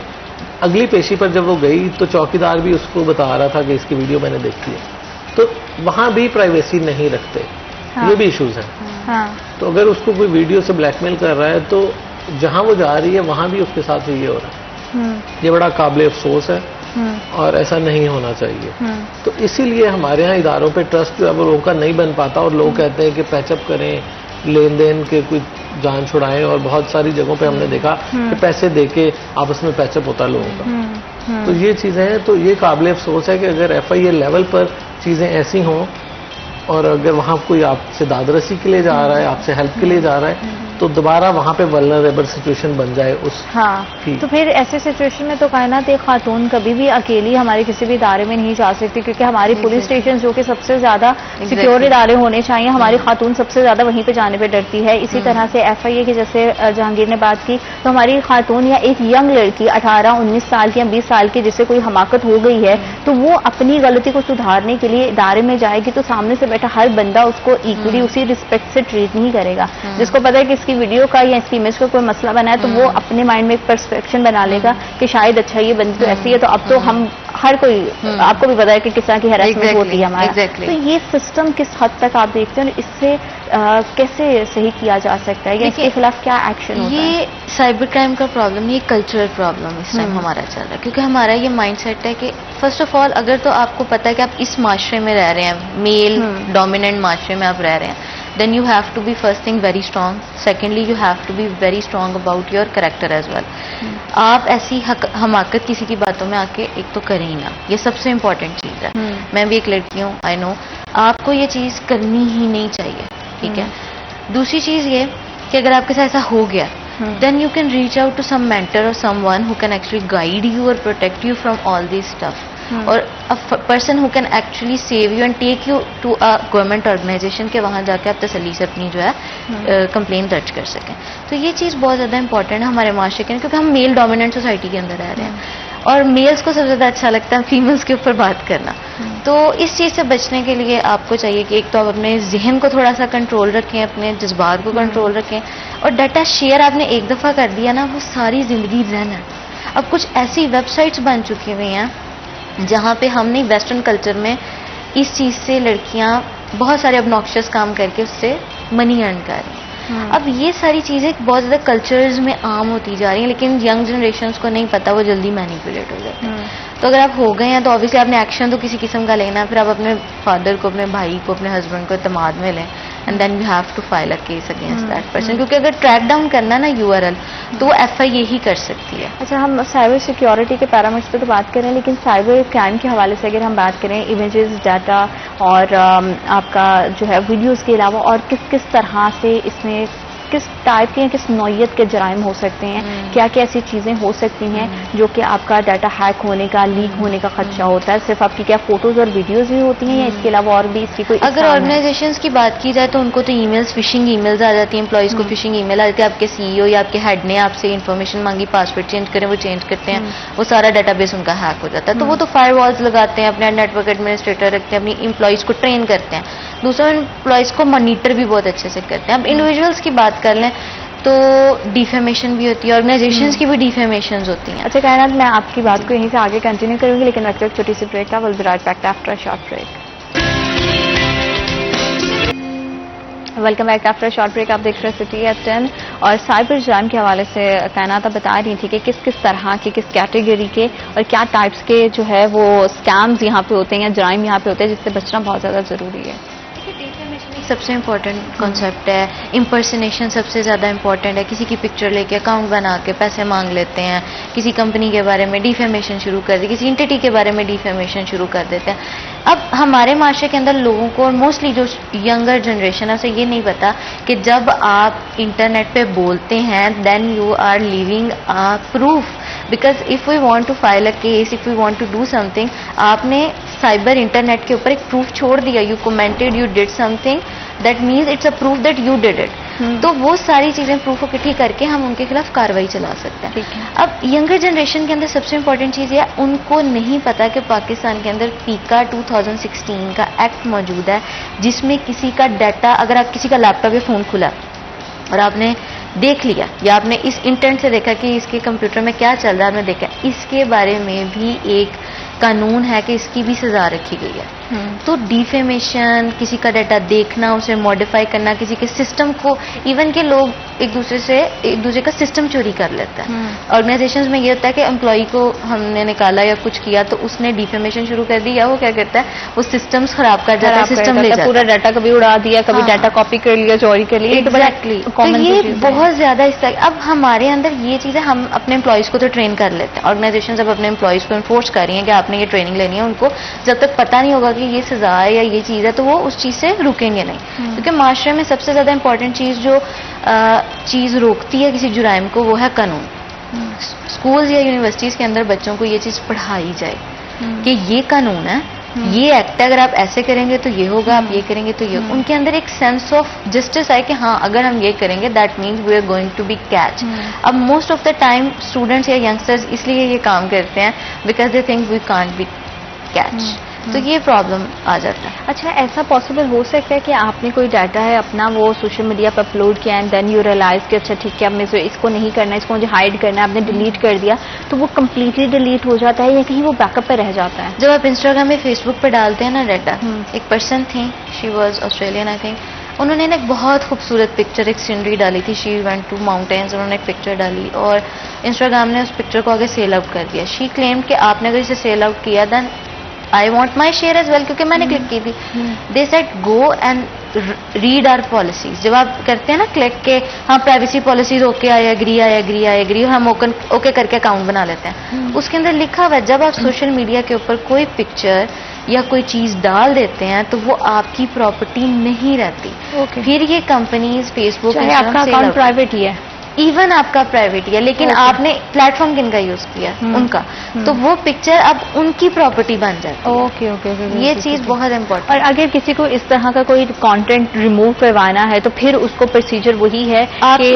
اگلی پیشی پر جب وہ گئی تو چوکیدار بھی اس کو بتا رہا تھا کہ اس کی ویڈیو میں نے دیکھی ہے. تو وہاں بھی پرائیویسی نہیں رکھتے, یہ بھی ایشوز ہیں. تو اگر اس کو کوئی ویڈیو سے بلیک میل کر رہا ہے تو جہاں وہ جا رہی ہے وہاں بھی اس کے ساتھ یہ ہو رہا ہے. یہ بڑا قابل افسوس ہے اور ایسا نہیں ہونا چاہیے. تو اسی لیے ہمارے یہاں اداروں پہ ٹرسٹ جو ہے وہ لوگوں کا نہیں بن پاتا, اور لوگ کہتے ہیں کہ پیچ اپ کریں, لین دین کے کوئی جان چھڑائیں, اور بہت ساری جگہوں پہ ہم نے دیکھا کہ پیسے دے کے آپس میں پیچ اپ ہوتا ہے لوگوں کا. تو یہ چیزیں ہیں, تو یہ قابل افسوس ہے کہ اگر ایف آئی اے لیول پر چیزیں ایسی ہوں اور اگر وہاں کوئی آپ سے داد رسی کے لیے جا رہا ہے, آپ سے ہیلپ کے لیے جا رہا ہے, تو دوبارہ وہاں پہ ولنریبل سچویشن بن جائے اس. ہاں, تو پھر ایسی سچویشن میں تو کائنات ایک خاتون کبھی بھی اکیلی ہمارے کسی بھی ادارے میں نہیں جا سکتی, کیونکہ ہماری پولیس اسٹیشن جو کہ سب سے زیادہ سیکیور ادارے ہونے چاہیے, ہماری خاتون سب سے زیادہ وہیں پہ جانے پہ ڈرتی ہے. اسی طرح سے ایف آئی اے کی جیسے جہانگیر نے بات کی, تو ہماری خاتون یا ایک ینگ لڑکی 18-19 سال کی یا 20 سال کی جسے کوئی حماقت ہو گئی ہے, تو وہ اپنی غلطی کو سدھارنے کے لیے ادارے میں جائے گی, تو سامنے سے بیٹھا ہر بندہ اس کو ایکولی اسی رسپیکٹ سے ٹریٹ نہیں کرے گا. جس کو پتا ہے کہ اس کی ویڈیو کا یا اس کی امیج کا کوئی مسئلہ بنا ہے, تو وہ اپنے مائنڈ میں ایک پرسپیکشن بنا لے گا کہ شاید اچھا یہ بندی تو ایسی ہے, تو اب تو ہم ہر کوئی, آپ کو بھی پتا ہے کہ کس طرح کی ہراسمنٹ ہوتی ہے ہمارا. تو یہ سسٹم کس حد تک آپ دیکھتے ہیں, اور اس سے کیسے صحیح کیا جا سکتا ہے, یا اس کے خلاف کیا ایکشن ہوتا ہے؟ یہ سائبر کرائم کا پرابلم, یہ کلچرل پرابلم اس ٹائم ہمارا چل رہا ہے, کیونکہ ہمارا یہ مائنڈ سیٹ ہے کہ فرسٹ آف آل اگر تو آپ کو پتا ہے کہ آپ اس معاشرے میں رہ رہے ہیں, میل ڈومیننٹ معاشرے میں آپ رہ رہے ہیں, then you have to be first thing very strong, secondly you have to be very strong about your character as well. آپ ایسی حماقت کسی کی باتوں میں آ کے ایک تو کریں ہی نہ, یہ سب سے امپورٹنٹ چیز ہے. میں بھی ایک لڑکی ہوں, آئی نو, آپ کو یہ چیز کرنی ہی نہیں چاہیے, ٹھیک ہے. دوسری چیز یہ کہ اگر آپ کے ساتھ ایسا ہو گیا, then you can reach out to some mentor or someone who can actually guide you or protect you from all this stuff. اور person who can actually save you and take you to government organisation کے وہاں جا کے آپ تسلی سے اپنی جو ہے کمپلین درج کر سکیں. تو یہ چیز بہت زیادہ امپورٹنٹ ہے ہمارے معاشرے کے, کیونکہ ہم میل ڈومیننٹ سوسائٹی کے اندر رہ رہے ہیں, اور میلز کو سب سے زیادہ اچھا لگتا ہے فیمیلز کے اوپر بات کرنا. تو اس چیز سے بچنے کے لیے آپ کو چاہیے کہ ایک تو آپ اپنے ذہن کو تھوڑا سا کنٹرول رکھیں, اپنے جذبات کو کنٹرول رکھیں, اور ڈیٹا شیئر آپ نے ایک دفعہ کر دیا نا, وہ ساری زندگی رہنا. اب کچھ ایسی ویب سائٹس بن چکی ہوئی ہیں جہاں پہ ہم نے ویسٹرن کلچر میں اس چیز سے لڑکیاں بہت سارے obnoxious کام کر کے اس سے منی ارن کر رہی ہیں. اب یہ ساری چیزیں بہت زیادہ کلچرز میں عام ہوتی جا رہی ہیں, لیکن ینگ جنریشنز کو نہیں پتا, وہ جلدی مینیپولیٹ ہو جاتے ہیں. تو اگر آپ ہو گئے ہیں تو obviously آپ نے ایکشن تو کسی قسم کا لینا ہے, پھر آپ اپنے فادر کو, اپنے بھائی کو, اپنے ہسبینڈ کو اعتماد میں لیں, and then you have to file a case against that person, کیونکہ اگر ٹریک ڈاؤن کرنا نا URL, تو وہ ایف آئی اے ہی کر سکتی ہے. اچھا, ہم سائبر سیکیورٹی کے پیرامیٹرز پہ تو بات کریں, لیکن سائبر کرائم کے حوالے سے اگر ہم بات کریں, امیجز, ڈاٹا اور آپ کا جو ہے ویڈیوز کے علاوہ اور کس طرح سے اس میں کس ٹائپ کے, کس نوعیت کے جرائم ہو سکتے ہیں, کیا کیا ایسی چیزیں ہو سکتی ہیں جو کہ آپ کا ڈاٹا ہیک ہونے کا, لیک ہونے کا خدشہ ہوتا ہے؟ صرف آپ کی کیا فوٹوز اور ویڈیوز ہی ہوتی ہیں, یا اس کے علاوہ اور بھی اس کی کوئی؟ اگر آرگنائزیشنز کی بات کی جائے تو ان کو تو e mails, fishing e mails آ جاتی ہیں, امپلائیز کو فشنگ ای میل آ جاتی ہے, آپ کے CEO یا آپ کے ہیڈ نے آپ سے انفارمیشن مانگی, پاسورڈ چینج کریں, وہ چینج کرتے ہیں, وہ سارا ڈاٹا بیس ان کا ہیک ہو جاتا ہے. تو وہ تو فائر والز لگاتے ہیں, اپنے نیٹ ورک ایڈمنسٹریٹر رکھتے ہیں, اپنی امپلائیز کو ٹرین کرتے ہیں, دوسرا امپلائیز کو مانیٹر بھی بہت اچھے سے کرتے ہیں. اب انڈیویجولس کی بات کر لیں تو ڈیفیمیشن بھی ہوتی ہے, آرگنائزیشنز کی بھی ڈیفیمیشنز ہوتی ہیں. اچھا کائنات, میں آپ کی بات کو یہیں سے آگے کنٹینیو کروں گی, لیکن وقت ایک چھوٹی سی بریک کا. Will be right back after a short break. Welcome back after short break. آپ دیکھ رہے سٹی ایٹ 10, اور سائبر جرائم کے حوالے سے کائنات بتا رہی تھی کہ کس طرح کے, کس کیٹیگری کے اور کیا ٹائپس کے جو ہے وہ اسکیمز یہاں پہ ہوتے ہیں یا جرائم یہاں پہ ہوتے ہیں, جس سے بچنا بہت زیادہ ضروری ہے. سب سے امپورٹنٹ کانسیپٹ ہے. امپرسنیشن سب سے زیادہ امپورٹنٹ ہے. کسی کی پکچر لے کے اکاؤنٹ بنا کے پیسے مانگ لیتے ہیں, کسی کمپنی کے بارے میں ڈیفیمیشن شروع کر دی, کسی انٹیٹی کے بارے میں ڈیفیمیشن شروع کر دیتے ہیں. اب ہمارے معاشرے کے اندر لوگوں کو, اور موسٹلی جو ینگر جنریشن ہے, اسے یہ نہیں پتا کہ جب آپ انٹرنیٹ پہ بولتے ہیں then you are living proof, because if we want to file a case, if we want to do something, آپ نے سائبر انٹرنیٹ کے اوپر ایک پروف چھوڑ دیا, you commented, you did something, that means it's a proof that you did it. تو وہ ساری چیزیں پروف اکٹھی کر کے ہم ان کے خلاف کاروائی چلا سکتے ہیں. اب ینگر جنریشن کے اندر سب سے امپورٹنٹ چیز یہ, ان کو نہیں پتا کہ پاکستان کے اندر پیکا 2016 کا ایکٹ موجود ہے, جس میں کسی کا ڈیٹا, اگر آپ کسی کا لیپ ٹاپ یا فون کھلا اور آپ نے دیکھ لیا, یا آپ نے اس انٹینٹ سے دیکھا کہ اس کے کمپیوٹر میں کیا چل رہا ہے, آپ نے دیکھا, اس کے بارے میں بھی ایک قانون ہے کہ اس کی بھی سزا رکھی گئی ہے. تو ڈیفیمیشن, کسی کا ڈیٹا دیکھنا, اسے ماڈیفائی کرنا, کسی کے سسٹم کو, ایون کہ لوگ ایک دوسرے کا سسٹم چوری کر لیتا ہے. آرگنائزیشنز میں یہ ہوتا ہے کہ امپلائی کو ہم نے نکالا یا کچھ کیا تو اس نے ڈیفیمیشن شروع کر دی, یا وہ کیا کرتا ہے وہ سسٹمز خراب کر جاتا ہے, سسٹم لے جاتا ہے, پورا ڈیٹا کبھی اڑا دیا, کبھی ڈیٹا کاپی کر لیا, چوری کر لیا. ایگزیکٹلی. تو یہ بہت زیادہ اس طرح. اب ہمارے اندر یہ چیزیں ہم اپنے امپلائیز کو تو ٹرین کر لیتے ہیں. آرگنائزیشنز اب اپنے امپلائیز کو انفورس کر رہی ہیں کہ آپ نے یہ ٹریننگ لینی ہے. ان کو جب تک پتہ نہیں ہوگا کہ یہ سزا ہے یا یہ چیز ہے تو وہ اس چیز سے رکیں گے نہیں. کیونکہ معاشرے میں سب سے زیادہ امپورٹنٹ چیز جو چیز روکتی ہے کسی جرائم کو وہ ہے قانون. اسکولز یا یونیورسٹیز کے اندر بچوں کو یہ چیز پڑھائی جائے کہ یہ قانون ہے, یہ ایکٹ ہے, اگر آپ ایسے کریں گے تو یہ ہوگا, آپ یہ کریں گے تو یہ. ان کے اندر ایک سینس آف جسٹس آئے کہ ہاں اگر ہم یہ کریں گے that means we are going to be catch. اب most of the time students یا ینگسٹرز اس لیے یہ کام کرتے ہیں because they think we can't be catch. تو یہ پرابلم آ جاتا ہے. اچھا, ایسا پاسبل ہو سکتا ہے کہ آپ نے کوئی ڈیٹا ہے اپنا وہ سوشل میڈیا پہ اپلوڈ کیا اینڈ دین یو ریئلائز کہ اچھا ٹھیک ہے اب میں اس کو نہیں کرنا, اس کو مجھے ہائڈ کرنا ہے, آپ نے ڈیلیٹ کر دیا, تو وہ کمپلیٹلی ڈیلیٹ ہو جاتا ہے یا کہیں وہ بیک اپ پہ رہ جاتا ہے؟ جب آپ انسٹاگرام میں فیس بک پہ ڈالتے ہیں نا ڈیٹا, ایک پرسن تھی, she was Australian I think, انہوں نے ایک بہت خوبصورت پکچر, ایک سینری ڈالی تھی. شی وینٹ ٹو ماؤنٹینس, انہوں نے ایک پکچر ڈالی اور انسٹاگرام نے اس پکچر کو آگے سیل آؤٹ کر دیا. شی کلیمڈ کہ آپ نے اگر اسے سیل آؤٹ کیا دین I want my share as well, کیونکہ میں نے کلک کی تھی. They said go and read our policies. جب آپ کرتے ہیں نا کلک کے ہاں privacy policies okay, I agree, اور ہم اوکے کر کے اکاؤنٹ بنا لیتے ہیں. اس کے اندر لکھا ہوا ہے جب آپ سوشل میڈیا کے اوپر کوئی پکچر یا کوئی چیز ڈال دیتے ہیں تو وہ آپ کی پراپرٹی نہیں رہتی. پھر یہ کمپنیز فیس بک, آپ کا اکاؤنٹ پرائیویٹ ہی ہے, ایون آپ کا پرائیویٹ ہے, لیکن آپ نے پلیٹ فارم کن کا یوز کیا, ان کا, تو وہ پکچر اب ان کی پراپرٹی بن جاتی ہے. اوکے. یہ چیز بہت امپورٹنٹ. اور اگر کسی کو اس طرح کا کوئی کانٹینٹ ریموو کروانا ہے تو پھر اس کو پروسیجر وہی ہے کہ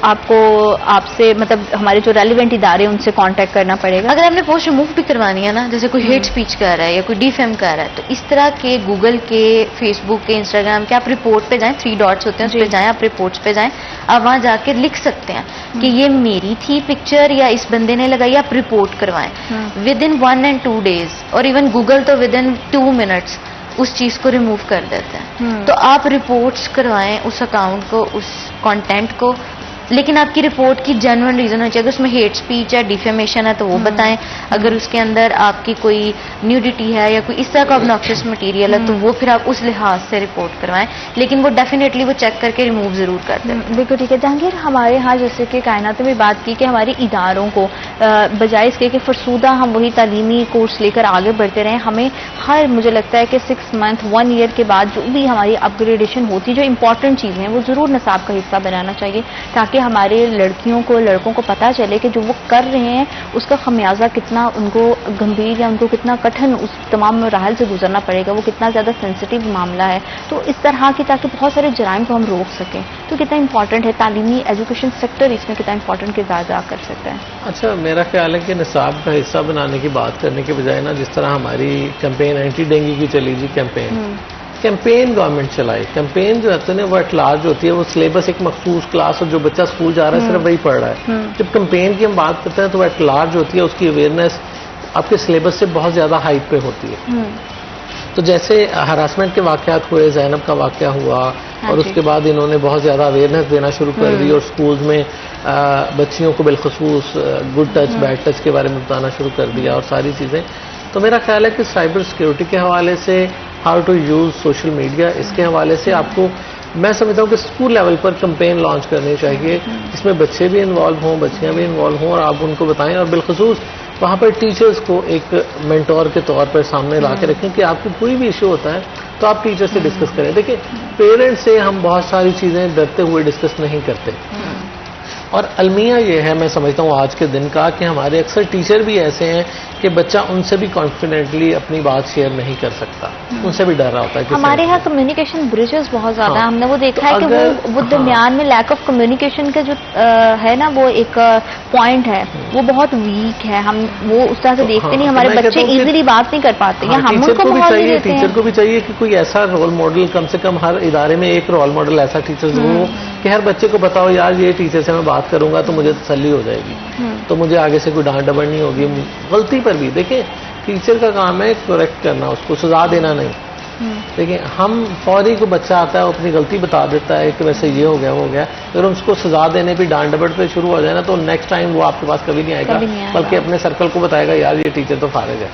آپ سے مطلب ہمارے جو ریلیونٹ ادارے ان سے کانٹیکٹ کرنا پڑے گا. اگر آپ نے پوسٹ ریموو بھی کروانی ہے نا, جیسے کوئی ہیٹ اسپیچ کر رہا ہے یا کوئی ڈیفیم کر رہا ہے, تو اس طرح کے گوگل کے, فیس بک کے, انسٹاگرام کے, آپ رپورٹ پہ جائیں, 3 ڈاٹس ہوتے ہیں اس پہ جائیں, آپ رپورٹس پہ جائیں, آپ وہاں جا کے لکھ سکتے ہیں کہ یہ میری تھی پکچر یا اس بندے نے لگائی, آپ رپورٹ کروائیں ود ان 1 and 2 days, اور ایون گوگل تو ود ان 2 minutes اس چیز کو ریموو کر دیتے ہیں. تو آپ رپورٹس کروائیں اس اکاؤنٹ کو, اس کانٹینٹ کو, لیکن آپ کی رپورٹ کی جینوئن ریزن ہونی چاہیے. اگر اس میں ہیٹ اسپیچ ہے, ڈیفیمیشن ہے تو وہ بتائیں. اگر اس کے اندر آپ کی کوئی نیوڈیٹی ہے یا کوئی اس طرح کا obnoxious مٹیریل ہے تو وہ پھر آپ اس لحاظ سے رپورٹ کروائیں, لیکن وہ ڈیفینیٹلی وہ چیک کر کے ریموو ضرور کر دیں. بالکل ٹھیک ہے. جہانگیر, ہمارے ہاں جیسے کہ کائنات میں بات کی کہ ہمارے اداروں کو بجائے اس کے کہ فرسودہ ہم وہی تعلیمی کورس لے کر آگے بڑھتے رہیں, ہمیں مجھے لگتا ہے کہ 6 month 1 year کے بعد جو بھی ہماری اپ گریڈیشن ہوتی ہے, جو امپورٹنٹ چیزیں ہیں وہ ضرور نصاب کا حصہ بنانا چاہیے, تاکہ ہمارے لڑکیوں کو, لڑکوں کو پتہ چلے کہ جو وہ کر رہے ہیں اس کا خمیازہ کتنا ان کو گمبھیر یا ان کو کتنا کٹھن اس تمام مراحل سے گزرنا پڑے گا, وہ کتنا زیادہ سینسٹیو معاملہ ہے. تو اس طرح کی, تاکہ بہت سارے جرائم کو ہم روک سکیں, تو کتنا امپورٹنٹ ہے تعلیمی ایجوکیشن سیکٹر, اس میں کتنا امپورٹنٹ کردار ادا کر سکتا ہے. اچھا, میرا خیال ہے کہ نصاب کا حصہ بنانے کی بات کرنے کے بجائے نا, جس طرح ہماری کیمپین اینٹی ڈینگی کی چلی جی, کیمپین گورنمنٹ چلائے. کیمپین جو ہے وہ ایٹ لارج ہوتی ہے, وہ سلیبس ایک مخصوص کلاس, اور جو بچہ اسکول جا رہا ہے صرف وہی پڑھ رہا ہے. جب کیمپین کی ہم بات کرتے ہیں تو وہ ایٹ لارج ہوتی ہے, اس کی اویئرنیس آپ کے سلیبس سے بہت زیادہ ہائٹ پہ ہوتی ہے. تو جیسے ہراسمنٹ کے واقعات ہوئے, زینب کا واقعہ ہوا, اور اس کے بعد انہوں نے بہت زیادہ اویئرنیس دینا شروع کر دی, اور اسکولز میں بچیوں کو بالخصوص گڈ ٹچ بیڈ ٹچ کے بارے میں بتانا شروع کر دیا, اور ساری چیزیں. تو میرا خیال ہے کہ سائبر سیکیورٹی کے حوالے سے, how to use social media, اس کے حوالے سے آپ کو میں سمجھتا ہوں کہ اسکول لیول پر کمپین لانچ کرنی چاہیے, جس میں بچے بھی انوالو ہوں, بچیاں بھی انوالو ہوں, اور آپ ان کو بتائیں, اور بالخصوص وہاں پر ٹیچرز کو ایک مینٹور کے طور پر سامنے لا کے رکھیں کہ آپ کو کوئی بھی ایشو ہوتا ہے تو آپ ٹیچر سے ڈسکس کریں. دیکھیں, پیرنٹس سے ہم بہت ساری چیزیں ڈرتے ہوئے ڈسکس نہیں کرتے, اور المیہ یہ ہے میں سمجھتا ہوں آج کے دن کا کہ ہمارے اکثر ٹیچر بھی ایسے ہیں کہ بچہ ان سے بھی کانفیڈنٹلی اپنی بات شیئر نہیں کر سکتا, ان سے بھی ڈر رہا ہوتا ہے. ہمارے یہاں کمیونیکیشن بریجز بہت زیادہ ہم نے وہ دیکھا ہے کہ وہ درمیان میں لیک آف کمیونیکیشن کا جو ہے نا وہ ایک پوائنٹ ہے, وہ بہت ویک ہے. ہم وہ اس طرح سے دیکھتے نہیں, ہمارے بچے ایزیلی بات نہیں کر پاتے, یا ہم ان کو ماحول نہیں دیتے ہیں. ٹیچر کو بھی چاہیے کہ کوئی ایسا رول ماڈل, کم سے کم ہر ادارے میں ایک رول ماڈل ایسا ٹیچر ہو کہ ہر بچے کو بتاؤ یار یہ ٹیچر سے میں بات کروں گا تو مجھے تسلی ہو جائے گی, تو مجھے آگے سے کوئی ڈانٹ ڈپٹ نہیں ہوگی. غلطی پر بھی دیکھیں, ٹیچر کا کام ہے کریکٹ کرنا، اس کو سزا دینا نہیں. دیکھیں ہم فوری کو بچہ آتا ہے وہ اپنی غلطی بتا دیتا ہے کہ ویسے یہ ہو گیا وہ ہو گیا، اگر ہم اس کو سزا دینے پہ ڈانٹ ڈپٹ پہ شروع ہو جائے نا تو نیکسٹ ٹائم وہ آپ کے پاس کبھی نہیں آئے گا، بلکہ اپنے سرکل کو بتائے گا یار یہ ٹیچر تو فارغ ہے.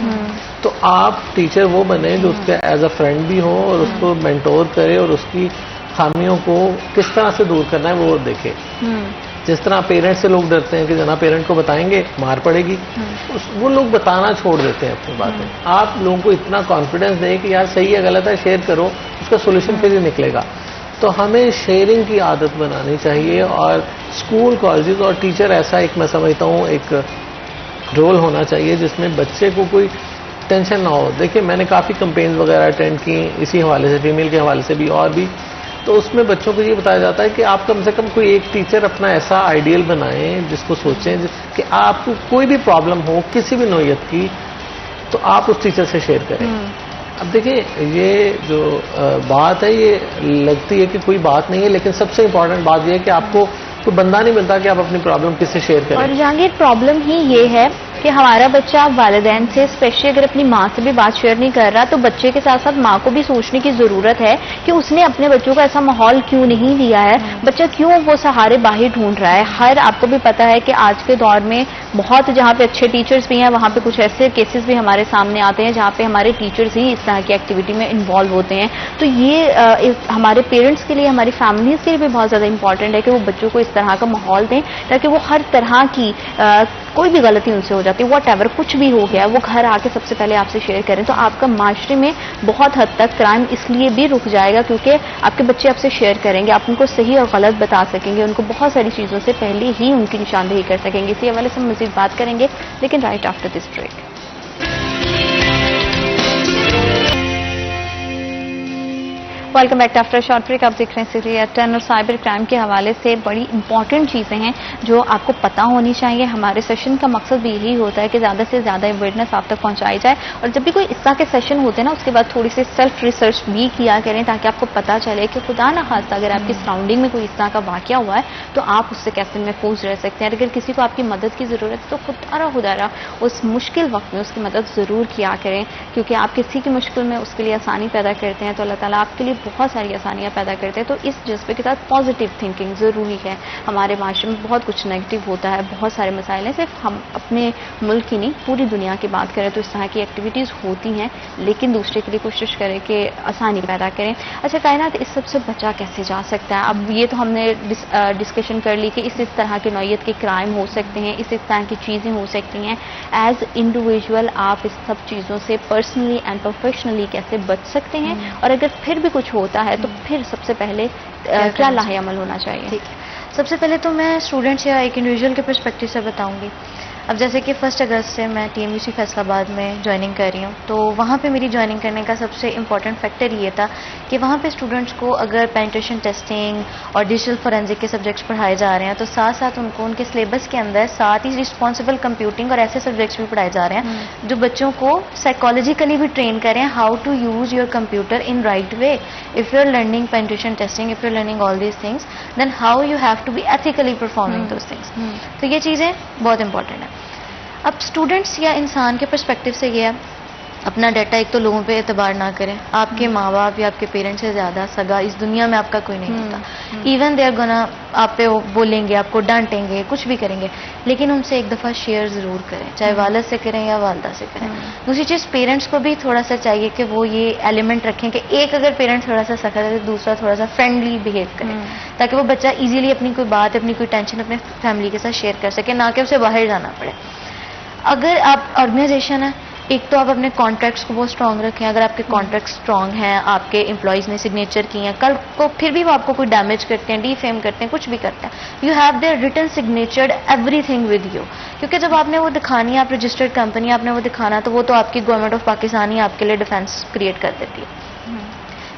تو آپ ٹیچر وہ بنے جو اس کے ایز اے فرینڈ بھی ہو اور اس کو مینٹور کرے اور اس کی خامیوں کو کس طرح سے دور کرنا ہے وہ دیکھے. جس طرح پیرنٹ سے لوگ ڈرتے ہیں کہ جناب پیرنٹ کو بتائیں گے مار پڑے گی، وہ لوگ بتانا چھوڑ دیتے ہیں اپنی باتیں. آپ لوگوں کو اتنا کانفیڈنس دیں کہ یار صحیح ہے غلط ہے شیئر کرو، اس کا سولوشن پھر ہی نکلے گا. تو ہمیں شیئرنگ کی عادت بنانی چاہیے، اور اسکول کالجز اور ٹیچر ایسا ایک میں سمجھتا ہوں ایک رول ہونا چاہیے جس میں بچے کو کوئی ٹینشن نہ ہو. دیکھیں میں نے کافی کمپینز وغیرہ اٹینڈ کی اسی حوالے سے، فیمیل کے حوالے سے بھی اور بھی، تو اس میں بچوں کو یہ بتایا جاتا ہے کہ آپ کم سے کم کوئی ایک ٹیچر اپنا ایسا آئیڈیل بنائیں جس کو سوچیں کہ آپ کو کوئی بھی پرابلم ہو کسی بھی نوعیت کی تو آپ اس ٹیچر سے شیئر کریں. اب دیکھیں یہ جو بات ہے یہ لگتی ہے کہ کوئی بات نہیں ہے، لیکن سب سے امپورٹنٹ بات یہ ہے کہ آپ کو کوئی بندہ نہیں ملتا کہ آپ اپنی پرابلم کس سے شیئر کریں. اور جہانگیر پرابلم ہی یہ ہے کہ ہمارا بچہ والدین سے اسپیشلی اگر اپنی ماں سے بھی بات شیئر نہیں کر رہا تو بچے کے ساتھ ساتھ ماں کو بھی سوچنے کی ضرورت ہے کہ اس نے اپنے بچوں کو ایسا ماحول کیوں نہیں دیا ہے، بچہ کیوں وہ سہارے باہر ڈھونڈ رہا ہے. آپ کو بھی پتا ہے کہ آج کے دور میں بہت جہاں پہ اچھے ٹیچرز بھی ہیں وہاں پہ کچھ ایسے کیسز بھی ہمارے سامنے آتے ہیں جہاں پہ ہمارے ٹیچرز ہی اس طرح کی ایکٹیویٹی میں انوالو ہوتے ہیں. تو یہ ہمارے پیرنٹس کے لیے ہماری فیملیز کے لیے بھی بہت زیادہ امپورٹنٹ ہے کہ وہ بچوں کو اس طرح کا ماحول دیں تاکہ وہ ہر طرح کی کوئی بھی غلطی ان سے ہو جاتی ہے واٹ ایور کچھ بھی ہو گیا وہ گھر آ کے سب سے پہلے آپ سے شیئر کریں. تو آپ کا معاشرے میں بہت حد تک کرائم اس لیے بھی رک جائے گا کیونکہ آپ کے بچے آپ سے شیئر کریں گے، آپ ان کو صحیح اور غلط بتا سکیں گے، ان کو بہت ساری چیزوں سے پہلے ہی ان کی نشاندہی کر سکیں گے. اسی حوالے سے ہم مزید بات کریں گے لیکن right after this break. Welcome back after short break. آپ دیکھ رہے ہیں سیریل 10 اور سائبر کرائم کے حوالے سے بڑی امپورٹنٹ چیزیں ہیں جو آپ کو پتہ ہونی چاہیے. ہمارے سیشن کا مقصد بھی یہی ہوتا ہے کہ زیادہ سے زیادہ اویئرنیس آپ تک پہنچائی جائے، اور جب بھی کوئی اس طرح کے سیشن ہوتے ہیں نا اس کے بعد تھوڑی سی سیلف ریسرچ بھی کیا کریں تاکہ آپ کو پتہ چلے کہ خدا نہ خواستہ اگر آپ کی سراؤنڈنگ میں کوئی اس طرح کا واقعہ ہوا ہے تو آپ اس سے کیسے محفوظ رہ سکتے ہیں. اگر کسی کو آپ کی مدد کی ضرورت ہے تو خدا اس مشکل وقت میں اس کی مدد ضرور کیا کریں، کیونکہ آپ کسی کی مشکل میں اس کے لیے آسانی پیدا کرتے ہیں تو اللہ تعالیٰ آپ کے لیے بہت ساری آسانی پیدا کرتے ہیں. تو اس جذبے کے ساتھ پازیٹیو تھنکنگ ضروری ہے. ہمارے معاشرے میں بہت کچھ نیگیٹو ہوتا ہے، بہت سارے مسائل ہیں، صرف ہم اپنے ملک کی نہیں پوری دنیا کی بات کریں تو اس طرح کی ایکٹیویٹیز ہوتی ہیں، لیکن دوسرے کے لیے کوشش کریں کہ آسانی پیدا کریں. اچھا کائنات، اس سب سے بچا کیسے جا سکتا ہے؟ اب یہ تو ہم نے ڈسکشن کر لی کہ اس طرح کی نوعیت کے کرائم ہو سکتے ہیں، اس طرح کی چیزیں ہو سکتی ہیں. ایز انڈیویجول آپ اس سب چیزوں سے پرسنلی اینڈ پروفیشنلی کیسے بچ سکتے ہیں، اور اگر پھر بھی کچھ ہوتا ہے تو پھر سب سے پہلے کیا لاہے عمل ہونا چاہیے؟ ٹھیک ہے، سب سے پہلے تو میں اسٹوڈنٹس یا ایک انڈیویجول کے پرسپیکٹو سے بتاؤں گی. اب جیسے کہ 1 اگست سے میں TMUC فیصل آباد میں جوائننگ کر رہی ہوں، تو وہاں پہ میری جوائننگ کرنے کا سب سے امپورٹنٹ فیکٹر یہ تھا کہ وہاں پہ اسٹوڈنٹس کو اگر پینٹریشن ٹیسٹنگ اور ڈیجیٹل فورینزک کے سبجیکٹس پڑھائے جا رہے ہیں تو ساتھ ساتھ ان کو ان کے سلیبس کے اندر ساتھ ہی رسپانسبل کمپیوٹنگ اور ایسے سبجیکٹس بھی پڑھائے جا رہے ہیں جو بچوں کو سائیکالوجیکلی بھی ٹرین کریں how to use your computer in right way. If you are learning penetration testing, if you are learning all these things, then how you have to be ethically performing those things. تو یہ چیزیں بہت important ہیں. اب students یا انسان کے perspective سے یہ ہے اپنا ڈیٹا ایک تو لوگوں پہ اعتبار نہ کریں. آپ کے ماں باپ یا آپ کے پیرنٹس سے زیادہ سگا اس دنیا میں آپ کا کوئی نہیں ہوتا. ایون دے آر گونا آپ پہ بولیں گے، آپ کو ڈانٹیں گے، کچھ بھی کریں گے، لیکن ان سے ایک دفعہ شیئر ضرور کریں، چاہے والد سے کریں یا والدہ سے کریں. دوسری چیز پیرنٹس کو بھی تھوڑا سا چاہیے کہ وہ یہ ایلیمنٹ رکھیں کہ ایک اگر پیرنٹ تھوڑا سا سخت ہے تو دوسرا تھوڑا سا فرینڈلی بہیو کرے تاکہ وہ بچہ ایزیلی اپنی کوئی بات، اپنی کوئی ٹینشن اپنے فیملی کے ساتھ شیئر کر سکے، نہ کہ اسے باہر جانا پڑے. اگر آپ آرگنائزیشن ہے، ایک تو آپ اپنے کانٹریکٹس کو بہت اسٹرانگ رکھیں. اگر آپ کے کانٹریکٹ اسٹرانگ ہیں، آپ کے امپلائیز نے سگنیچر کی ہیں، کل کو پھر بھی وہ آپ کو کوئی ڈیمیج کرتے ہیں، ڈی فیم کرتے ہیں، کچھ بھی کرتے ہیں، you have their written signatured everything with you. کیونکہ جب آپ نے وہ دکھانی ہے، آپ رجسٹرڈ کمپنی آپ نے وہ دکھانا تو وہ تو آپ کی گورنمنٹ آف پاکستان ہی آپ کے لیے ڈیفینس کریٹ کر دیتی ہے.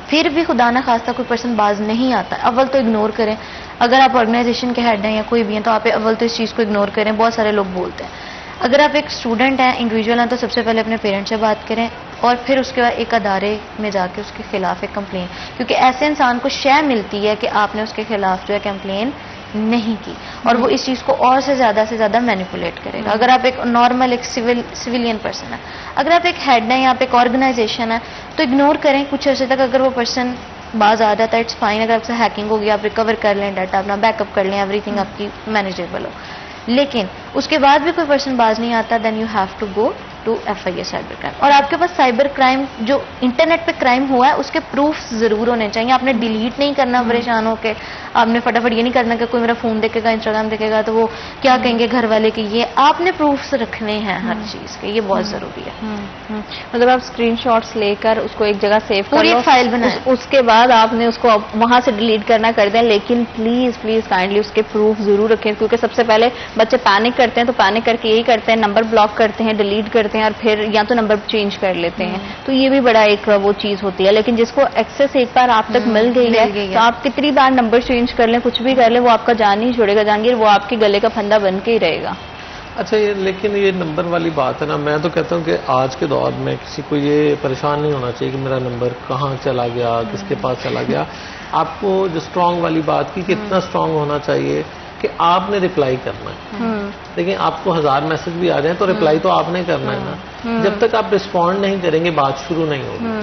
پھر بھی خدا نہ خواستہ کوئی پرسن باز نہیں آتا، اول تو اگنور کریں. اگر آپ آرگنائزیشن کے ہیڈ ہیں یا کوئی بھی ہیں تو آپ اول تو اس چیز کو اگنور کریں. بہت سارے لوگ بولتے ہیں. اگر آپ ایک اسٹوڈنٹ ہیں، انڈیویجول ہیں، تو سب سے پہلے اپنے پیرنٹ سے بات کریں اور پھر اس کے بعد ایک ادارے میں جا کے اس کے خلاف ایک کمپلین، کیونکہ ایسے انسان کو شے ملتی ہے کہ آپ نے اس کے خلاف جو ہے کمپلین نہیں کی اور وہ اس چیز کو اور سے زیادہ مینیپولیٹ کرے گا. اگر آپ ایک نارمل ایک سویلین پرسن ہے, اگر آپ ایک ہیڈ ہیں یا آپ ایک آرگنائزیشن ہے تو اگنور کریں کچھ عرصے تک. اگر وہ پرسن باز آ جاتا ہے اٹس فائن. اگر آپ سے ہیکنگ ہوگی آپ ریکور کر لیں ڈاٹا, اپنا بیک اپ کر لیں, ایوری تھنگ آپ کی مینیجیبل ہو. لیکن اس کے بعد بھی کوئی پرسن باز نہیں آتا, then you have to go to FIA cyber crime. اور آپ کے پاس سائبر کرائم جو انٹرنیٹ پہ کرائم ہوا ہے اس کے پروفs ضرور ہونے چاہیے. آپ نے ڈیلیٹ نہیں کرنا پریشان ہو کے, آپ نے فٹافٹ یہ نہیں کرنا کہ کوئی میرا فون دیکھے گا, انسٹاگرام دیکھے گا تو وہ کیا کہیں گے گھر والے کہ یہ آپ نے پروفs رکھنے ہیں ہر چیز کے. یہ بہت ضروری ہے. مطلب آپ اسکرین شاٹس لے کر اس کو ایک جگہ سیو کر پوری لو, ایک فائل بنائیں, اس کے بعد آپ نے اس کو وہاں سے ڈیلیٹ کرنا کر دیں. لیکن پلیز پلیز کائنڈلی اس کے پروف ضرور رکھیں, کیونکہ سب سے پہلے بچے پینک کرتے ہیں تو پینک کر کے یہی کرتے ہیں, نمبر بلاک کرتے ہیں, ڈیلیٹ کرتے ہیں اور پھر یا تو نمبر چینج کر لیتے ہیں. تو یہ بھی بڑا ایک وہ چیز ہوتی ہے. لیکن جس کو ایکسس ایک بار آپ تک مل گئی ہے تو آپ کتنی بار نمبر چینج کر لیں, کچھ بھی کر لیں, وہ آپ کا جان نہیں چھوڑے گا. جہانگیر, وہ آپ کے گلے کا پھندا بن کے ہی رہے گا. اچھا لیکن یہ نمبر والی بات ہے نا, میں تو کہتا ہوں کہ آج کے دور میں کسی کو یہ پریشان نہیں ہونا چاہیے کہ میرا نمبر کہاں چلا گیا, کس کے پاس چلا گیا. آپ کو جو اسٹرانگ والی بات کی کہ اتنا اسٹرانگ ہونا چاہیے کہ آپ نے ریپلائی کرنا ہے. لیکن آپ کو 1000 میسج بھی آ جائیں تو ریپلائی تو آپ نے کرنا ہے نا. جب تک آپ رسپونڈ نہیں کریں گے بات شروع نہیں ہوگی.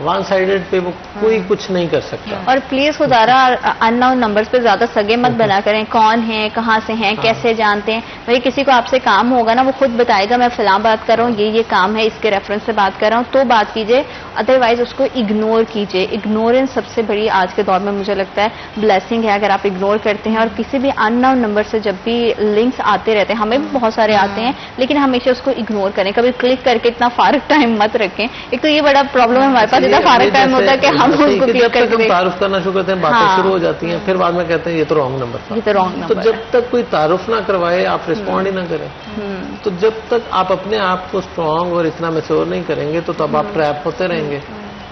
ون سائیڈڈ پہ وہ کوئی کچھ نہیں کر سکتا. اور پلیز خدارا ان نون نمبرز پہ زیادہ سگے مت بنا کریں. کون ہیں, کہاں سے ہیں, کیسے جانتے ہیں. بھائی کسی کو آپ سے کام ہوگا نا, وہ خود بتائے گا میں فلاں بات کر رہا ہوں, یہ کام ہے, اس کے ریفرنس سے بات کر رہا ہوں, تو بات کیجئے. ادروائز اس کو اگنور کیجئے. اگنورنس سب سے بڑی آج کے دور میں مجھے لگتا ہے بلیسنگ ہے اگر آپ اگنور کرتے ہیں. اور کسی بھی ان نون نمبر سے جب بھی لنکس آتے رہتے ہیں, ہمیں بھی بہت سارے آتے ہیں, لیکن ہمیشہ اس کو اگنور کریں. کبھی کلک کر کے اتنا فارغ ٹائم مت رکھیں. ایک تو یہ بڑا پرابلم ہے ہمارے پاس, اتنا فارغ ٹائم ہوتا ہے کہ ہم اس کو کلک کر کے تعارف کرنا شروع کرتے ہیں, باتیں شروع ہو جاتی ہیں, پھر بعد میں کہتے ہیں یہ تو رانگ نمبر تھا. یہ تو رانگ تو نمبر. جب تک کوئی تعارف نہ کروائے آپ رسپونڈ ہی نہ کریں, تو جب تک آپ اپنے آپ کو اسٹرانگ اور اتنا میچور نہیں کریں گے تو تب آپ ٹریپ ہوتے رہیں گے.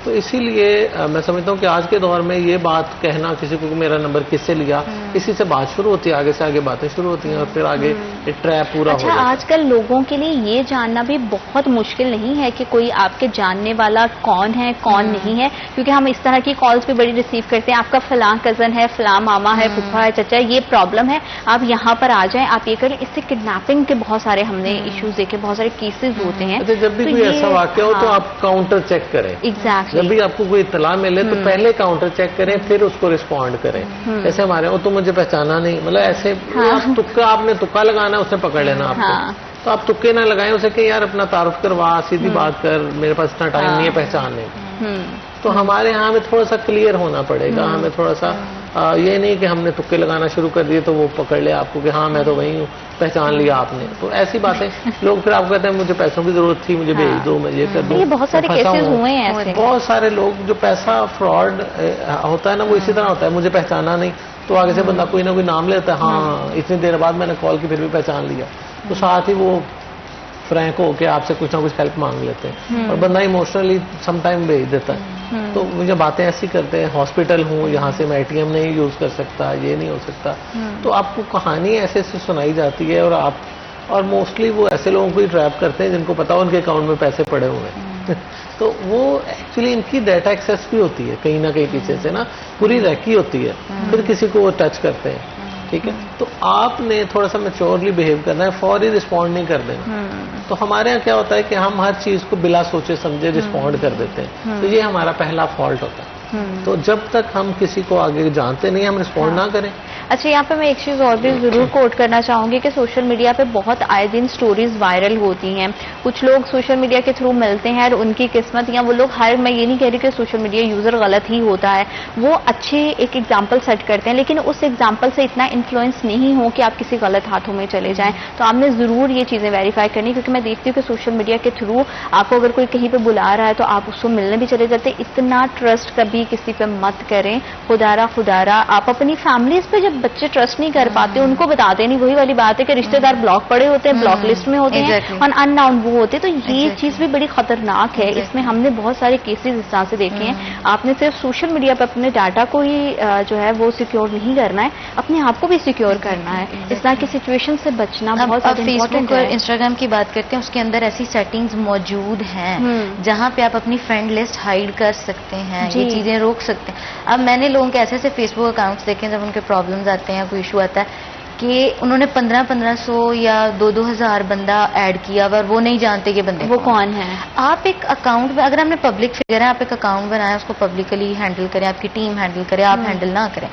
تو اسی لیے میں سمجھتا ہوں کہ آج کے دور میں یہ بات کہنا کسی کو کہ میرا نمبر کس سے لیا, اسی سے بات شروع ہوتی ہے, آگے سے آگے باتیں شروع ہوتی ہیں اور پھر آگے ٹریپ پورا ہو جاتا ہے. آج کل لوگوں کے لیے یہ جاننا بھی بہت مشکل نہیں ہے کہ کوئی آپ کے جاننے والا کون ہے کون نہیں ہے, کیونکہ ہم اس طرح کی کالز بھی بڑی ریسیو کرتے ہیں. آپ کا فلاں کزن ہے, فلاں ماما ہے, پھپھا ہے, چچا, یہ پرابلم ہے, آپ یہاں پر آ جائیں, آپ یہ کریں. اس سے کڈنیپنگ کے بہت سارے ہم نے ایشوز دیکھے, بہت سارے کیسز ہوتے ہیں. جب بھی کوئی ایسا واقعہ ہو تو آپ کاؤنٹر چیک کریں. ایگزیکٹلی. جب بھی آپ کو کوئی اطلاع ملے تو پہلے کاؤنٹر چیک کریں, پھر اس کو رسپونڈ کریں. ایسے ہمارے وہ تو مجھے پہچانا نہیں, مطلب ایسے آپ نے تکا لگانا ہے, اس نے پکڑ لینا آپ کو. تو آپ تکے نہ لگائیں اسے کہ یار اپنا تعارف کروا, سیدھی بات کر, میرے پاس اتنا ٹائم نہیں ہے پہچاننے کا. تو ہمارے یہاں ہمیں تھوڑا سا کلیئر ہونا پڑے گا. ہمیں تھوڑا سا یہ نہیں کہ ہم نے تکے لگانا شروع کر دیے تو وہ پکڑ لے آپ کو کہ ہاں میں تو وہی ہوں, پہچان لیا آپ نے. تو ایسی باتیں لوگ پھر آپ کہتے ہیں مجھے پیسوں کی ضرورت تھی, مجھے بھیج دو, میں یہ کر دوں. یہ بہت سارے کیسز ہوئے ہیں ایسے. بہت سارے لوگ جو پیسہ فراڈ ہوتا ہے نا, وہ اسی طرح ہوتا ہے, مجھے پہچانا نہیں تو آگے سے بندہ کوئی نہ کوئی نام لیتا ہے, ہاں اتنی دیر بعد میں نے کال کی پھر بھی پہچان لیا, تو ساتھ ہی وہ فرینک ہو کے آپ سے کچھ نہ کچھ ہیلپ مانگ لیتے ہیں اور بندہ ایموشنلی سم ٹائم بھیج دیتا ہے. تو مجھے باتیں ایسی کرتے ہیں, ہاسپٹل ہوں, یہاں سے میں ATM نہیں یوز کر سکتا, یہ نہیں ہو سکتا. تو آپ کو کہانی ایسے سے سنائی جاتی ہے, اور موسٹلی وہ ایسے لوگوں کو ہی ٹریپ کرتے ہیں جن کو پتا ہو ان کے اکاؤنٹ میں پیسے پڑے ہوئے ہیں. تو وہ ایکچولی ان کی ڈیٹا ایکسیس بھی ہوتی ہے کہیں نہ کہیں پیچھے سے نا, پوری ریکی ہوتی ہے, پھر کسی کو وہ ٹچ کرتے ہیں. ٹھیک ہے, تو آپ نے تھوڑا سا میچورلی بہیو کرنا ہے, فوری رسپونڈ نہیں کر دینا. تو ہمارے یہاں کیا ہوتا ہے کہ ہم ہر چیز کو بلا سوچے سمجھے رسپونڈ کر دیتے ہیں, تو یہ ہمارا پہلا فالٹ ہوتا ہے. تو جب تک ہم کسی کو آگے جانتے نہیں ہم رسپونڈ نہ کریں. اچھا, یہاں پہ میں ایک چیز اور بھی ضرور کوٹ کرنا چاہوں گی کہ سوشل میڈیا پہ بہت آئے دن سٹوریز وائرل ہوتی ہیں. کچھ لوگ سوشل میڈیا کے تھرو ملتے ہیں اور ان کی قسمت, یا وہ لوگ میں یہ نہیں کہہ رہی کہ سوشل میڈیا یوزر غلط ہی ہوتا ہے, وہ اچھے ایک ایگزامپل سیٹ کرتے ہیں, لیکن اس ایگزامپل سے اتنا انفلوئنس نہیں ہو کہ آپ کسی غلط ہاتھوں میں چلے جائیں. تو آپ نے ضرور یہ چیزیں ویریفائی کرنی, کیونکہ میں دیکھتی ہوں کہ سوشل میڈیا کے تھرو آپ کو اگر کوئی کہیں پہ بلا رہا ہے تو آپ اس کو ملنے بھی چلے جاتے. اتنا ٹرسٹ کبھی کسی پہ مت کریں. خدارا آپ اپنی فیملیز پہ جب بچے ٹرسٹ نہیں کر پاتے, ان کو بتاتے نہیں. وہی والی بات ہے کہ رشتے دار بلاک پڑے ہوتے ہیں, بلاک لسٹ میں ہوتے ہیں, اور ان ناؤن وہ ہوتے. تو یہ چیز بھی بڑی خطرناک ہے. اس میں ہم نے بہت سارے کیسز اس طرح سے دیکھے ہیں. آپ نے صرف سوشل میڈیا پہ اپنے ڈاٹا کو ہی جو ہے وہ سیکیور نہیں کرنا ہے, اپنے آپ کو بھی سیکیور کرنا ہے. اس طرح کی سچویشن سے بچنا بہت زیادہ فیس بک اور انسٹاگرام کی بات کرتے ہیں, اس کے اندر ایسی سیٹنگز موجود ہیں جہاں پہ آپ اپنی فرینڈ لسٹ ہائیڈ کر سکتے ہیں. یہ چیز چیزیں روک سکتے ہیں. اب میں نے لوگوں کے ایسے ایسے فیس بک اکاؤنٹس دیکھے جب ان کے پرابلمز آتے ہیں یا کوئی ایشو آتا ہے کہ انہوں نے 1500 یا 2000 بندہ ایڈ کیا اور وہ نہیں جانتے کہ بندے وہ کون ہے. آپ ایک اکاؤنٹ میں اگر ہم نے پبلک فگر ہے آپ ایک اکاؤنٹ بنایا اس کو پبلکلی ہینڈل کریں, آپ کی ٹیم ہینڈل کرے, آپ ہینڈل نہ کریں,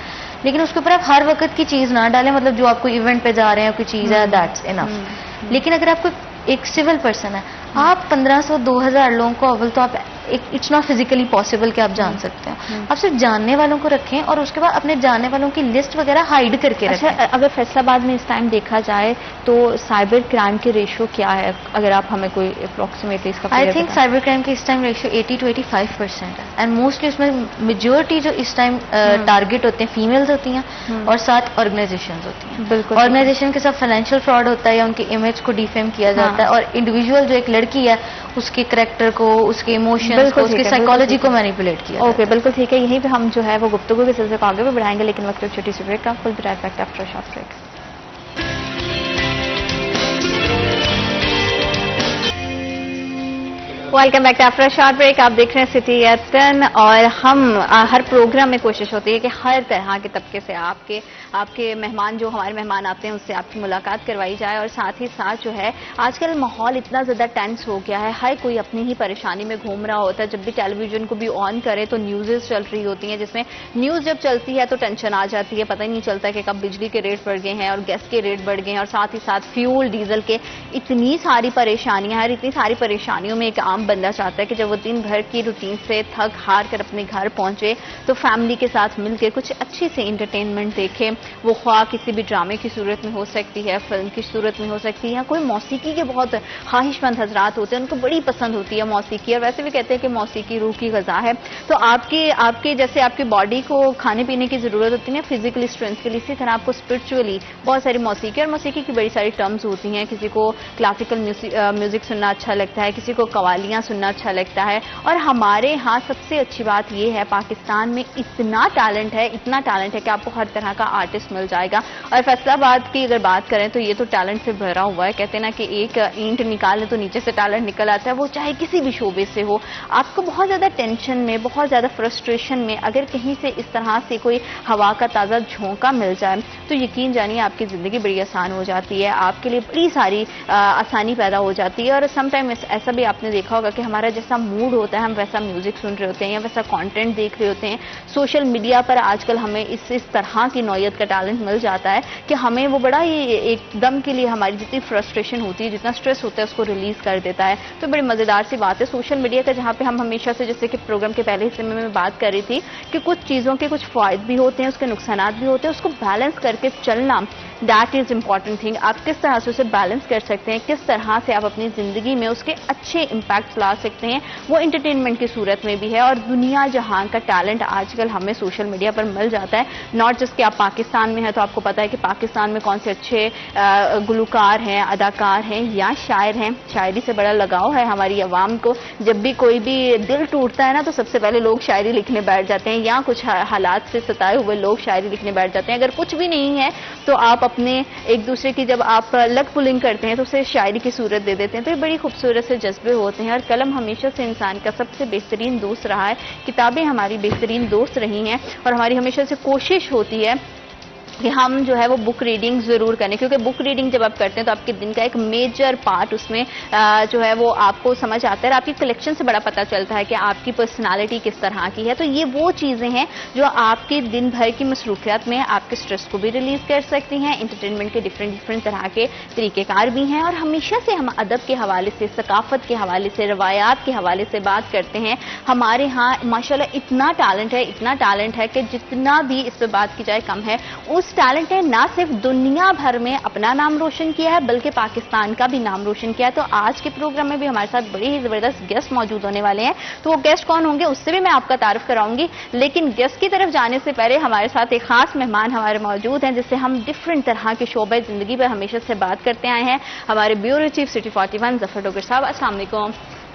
لیکن اس کے اوپر آپ ہر وقت کی چیز نہ ڈالیں. مطلب جو آپ کو ایونٹ پہ جا رہے ہیں کوئی چیز ہے دیٹس انف. لیکن اگر آپ کو ایک سول پرسن ہے آپ 1500 2000 لوگوں کو اول تو آپ اٹس ناٹ فزیکلی پاسبل کہ آپ جان سکتے ہیں. آپ صرف جاننے والوں کو رکھیں اور اس کے بعد اپنے جاننے والوں کی لسٹ وغیرہ ہائڈ کر کے رکھیں. اچھا, اگر فیصل آباد میں اس ٹائم دیکھا جائے تو سائبر کرائم کی ریشو کیا ہے, اگر آپ ہمیں کوئی اپروکسیمیٹلی اس کا آئی تھنک سائبر کرائم کی اس ٹائم ریشو 80 to 85% ہے. اینڈ موسٹلی اس میں میجورٹی جو اس ٹائم ٹارگیٹ ہوتے ہیں فیمیلز ہوتی ہیں اور ساتھ آرگنائزیشنز ہوتی ہیں. بالکل آرگنائزیشن کے ساتھ فائنینشیل فراڈ ہوتا ہے یا ان کی امیج کو ڈیفیم کیا جاتا ہے, اور انڈیویجول جو ایک لڑکی ہے اس کے کریکٹر کو, اس کے ایموشنز کو, اس کی سائیکالوجی کو مینیپولیٹ کیا. اوکے, بالکل ٹھیک ہے. یہیں پہ ہم جو ہے وہ گفتگو کے سلسلے کو آگے بھی بڑھائیں گے, لیکن وقت ایک چھوٹی سی بریک کا. We'll be right back after short break. Welcome back to after short break. آپ دیکھ رہے ہیں سٹی ایٹ 10 اور ہم ہر پروگرام میں کوشش ہوتی ہے کہ ہر طرح کے طبقے سے آپ کے مہمان جو ہمارے مہمان آتے ہیں اس سے آپ کی ملاقات کروائی جائے. اور ساتھ ہی ساتھ جو ہے آج کل ماحول اتنا زیادہ ٹینس ہو گیا ہے, ہر کوئی اپنی ہی پریشانی میں گھوم رہا ہوتا ہے. جب بھی ٹیلی ویژن کو بھی آن کرے تو نیوزز چل رہی ہوتی ہیں, جس میں نیوز جب چلتی ہے تو ٹینشن آ جاتی ہے. پتہ ہی نہیں چلتا کہ کب بجلی کے ریٹ بڑھ گئے ہیں اور گیس کے ریٹ بڑھ گئے ہیں, اور ساتھ ہی ساتھ فیول ڈیزل کے اتنی ساری پریشانیاں ہیں. اتنی ساری پریشانیوں میں ایک عام بندہ چاہتا ہے کہ جب وہ دن بھر کی روٹین سے تھک ہار کر اپنے گھر پہنچے تو فیملی کے ساتھ مل کے کچھ اچھی سے انٹرٹینمنٹ دیکھے. وہ خواہ کسی بھی ڈرامے کی صورت میں ہو سکتی ہے, فلم کی صورت میں ہو سکتی ہے, یا کوئی موسیقی کے بہت خواہش مند حضرات ہوتے ہیں ان کو بڑی پسند ہوتی ہے موسیقی, اور ویسے بھی کہتے ہیں کہ موسیقی روح کی غذا ہے. تو آپ کے جیسے آپ کی باڈی کو کھانے پینے کی ضرورت ہوتی ہے فزیکلی اسٹرینتھ کے لیے, اسی طرح آپ کو اسپرچولی بہت ساری موسیقی, اور موسیقی کی بڑی ساری ٹرمز ہوتی ہیں. کسی کو کلاسیکل میوزک سننا اچھا لگتا ہے, کسی کو قوالیاں سننا اچھا لگتا ہے. اور ہمارے ہاں سب سے اچھی بات یہ ہے پاکستان میں اتنا ٹیلنٹ ہے کہ آپ کو ہر طرح کا آرٹسٹ مل جائے گا. اور فیصل آباد کی اگر بات کریں تو یہ تو ٹیلنٹ سے بھرا ہوا ہے. کہتے ہیں نا کہ ایک اینٹ نکالے تو نیچے سے ٹیلنٹ نکل آتا ہے, وہ چاہے کسی بھی شعبے سے ہو. آپ کو بہت زیادہ ٹینشن میں, بہت زیادہ فرسٹریشن میں اگر کہیں سے اس طرح سے کوئی ہوا کا تازہ جھونکا مل جائے تو یقین جانیے آپ کی زندگی بڑی آسان ہو جاتی ہے, آپ کے لیے بڑی ساری آسانی پیدا ہو جاتی ہے. اور سم ٹائم ایسا بھی آپ نے دیکھا ہوگا کہ ہمارا جیسا موڈ ہوتا ہے ہم ویسا میوزک سن رہے ہوتے ہیں یا ویسا کانٹینٹ دیکھ رہے ہوتے ہیں. سوشل میڈیا پر آج کل ہمیں اس طرح کی نوعیت کا ٹیلنٹ مل جاتا ہے کہ ہمیں وہ بڑا ہی ایک دم کے لیے ہماری جتنی فرسٹریشن ہوتی ہے, جتنا سٹریس ہوتا ہے اس کو ریلیز کر دیتا ہے. تو بڑی مزیدار سی بات ہے سوشل میڈیا کا, جہاں پہ ہم ہمیشہ سے جیسے کہ پروگرام کے پہلے حصے میں بات کر رہی تھی کہ کچھ چیزوں کے کچھ فوائد بھی ہوتے ہیں, اس کے نقصانات بھی ہوتے ہیں, اس کو بیلنس کر کے چلنا دیٹ از امپورٹنٹ تھنگ. آپ کس طرح سے اسے بیلنس کر سکتے ہیں, کس طرح سے آپ اپنی زندگی میں اس کے اچھے امپیکٹس لا سکتے ہیں, وہ انٹرٹینمنٹ کی صورت میں بھی ہے. اور دنیا جہاں کا ٹیلنٹ آج کل ہمیں سوشل میڈیا پر مل جاتا ہے. ناٹ جسٹ کہ آپ پاکستان میں ہیں تو آپ کو پتا ہے کہ پاکستان میں کون سے اچھے گلوکار ہیں, اداکار ہیں یا شاعر ہیں. شاعری سے بڑا لگاؤ ہے ہماری عوام کو. جب بھی کوئی بھی دل ٹوٹتا ہے نا تو سب سے پہلے لوگ شاعری لکھنے بیٹھ جاتے ہیں, یا کچھ حالات سے ستائے ہوئے لوگ شاعری لکھنے بیٹھ جاتے ہیں. اگر کچھ بھی نہیں ہے تو آپ اپنے ایک دوسرے کی جب آپ لگ پلنگ کرتے ہیں تو اسے شاعری کی صورت دے دیتے ہیں. تو یہ بڑی خوبصورت سے جذبے ہوتے ہیں, اور قلم ہمیشہ سے انسان کا سب سے بہترین دوست رہا ہے. کتابیں ہماری بہترین دوست رہی ہیں, اور ہماری ہمیشہ سے کوشش ہوتی ہے کہ ہم جو ہے وہ بک ریڈنگ ضرور کریں, کیونکہ بک ریڈنگ جب آپ کرتے ہیں تو آپ کے دن کا ایک میجر پارٹ اس میں جو ہے وہ آپ کو سمجھ آتا ہے, اور آپ کی کلیکشن سے بڑا پتہ چلتا ہے کہ آپ کی پرسنالٹی کس طرح کی ہے. تو یہ وہ چیزیں ہیں جو آپ کے دن بھر کی مصروفیات میں آپ کے سٹریس کو بھی ریلیز کر سکتی ہیں. انٹرٹینمنٹ کے ڈفرینٹ طرح کے طریقہ کار بھی ہیں, اور ہمیشہ سے ہم ادب کے حوالے سے, ثقافت کے حوالے سے, روایات کے حوالے سے بات کرتے ہیں. ہمارے ہاں ماشاءاللہ اتنا ٹیلنٹ ہے کہ جتنا بھی اس پہ بات کی جائے کم ہے. اس ٹیلنٹ نے نہ صرف دنیا بھر میں اپنا نام روشن کیا ہے بلکہ پاکستان کا بھی نام روشن کیا ہے. تو آج کے پروگرام میں بھی ہمارے ساتھ بڑی ہی زبردست گیسٹ موجود ہونے والے ہیں. تو وہ گیسٹ کون ہوں گے اس سے بھی میں آپ کا تعارف کراؤں گی, لیکن گیسٹ کی طرف جانے سے پہلے ہمارے ساتھ ایک خاص مہمان ہمارے موجود ہیں جس سے ہم ڈفرینٹ طرح کے شعبۂ زندگی پر ہمیشہ سے بات کرتے آئے ہیں. ہمارے بیورو چیف سٹی 41 ظفر ڈوگر صاحب, السلام علیکم.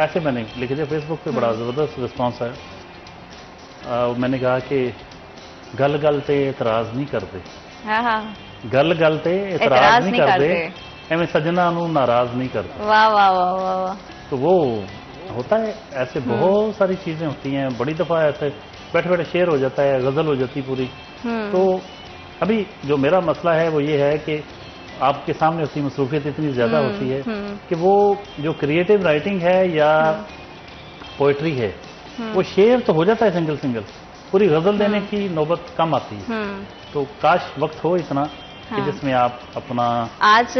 ایسے میں نے لکھے تھے فیس بک پہ، بڑا زبردست رسپانس آیا. میں نے کہا کہ گل گل تے اعتراض نہیں کرتے، ہاں ہاں، گل گل تے اعتراض نہیں کرتے، ایویں سجنا نو ناراض نہیں کرتے. واہ واہ واہ واہ واہ. تو وہ ہوتا ہے، ایسے بہت ساری چیزیں ہوتی ہیں. بڑی دفعہ ایسے بیٹھے بیٹھے شعر ہو جاتا ہے، غزل ہو جاتی پوری. تو ابھی جو میرا مسئلہ ہے وہ یہ ہے کہ آپ کے سامنے ہوتی مصروفیت اتنی زیادہ ہوتی ہے کہ وہ جو کریٹو رائٹنگ ہے یا پوئٹری ہے، وہ شعر تو ہو جاتا ہے سنگل سنگل، پوری غزل دینے کی نوبت کم آتی ہے. تو کاش وقت ہو اتنا کہ جس میں آپ اپنا آج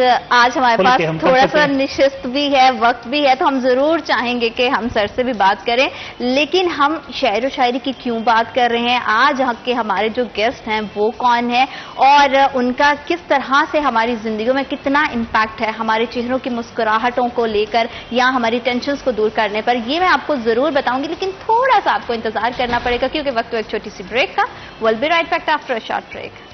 ہمارے پاس تھوڑا سا نشست بھی ہے، وقت بھی ہے، تو ہم ضرور چاہیں گے کہ ہم سر سے بھی بات کریں. لیکن ہم شعر و شاعری کی کیوں بات کر رہے ہیں؟ آج کے ہمارے جو گیسٹ ہیں وہ کون ہیں اور ان کا کس طرح سے ہماری زندگیوں میں کتنا امپیکٹ ہے ہمارے چہروں کی مسکراہٹوں کو لے کر یا ہماری ٹینشنز کو دور کرنے پر، یہ میں آپ کو ضرور بتاؤں گی. لیکن تھوڑا سا آپ کو انتظار کرنا پڑے گا کیونکہ وقت ایک چھوٹی سی بریک کا. Will be right back after a short break.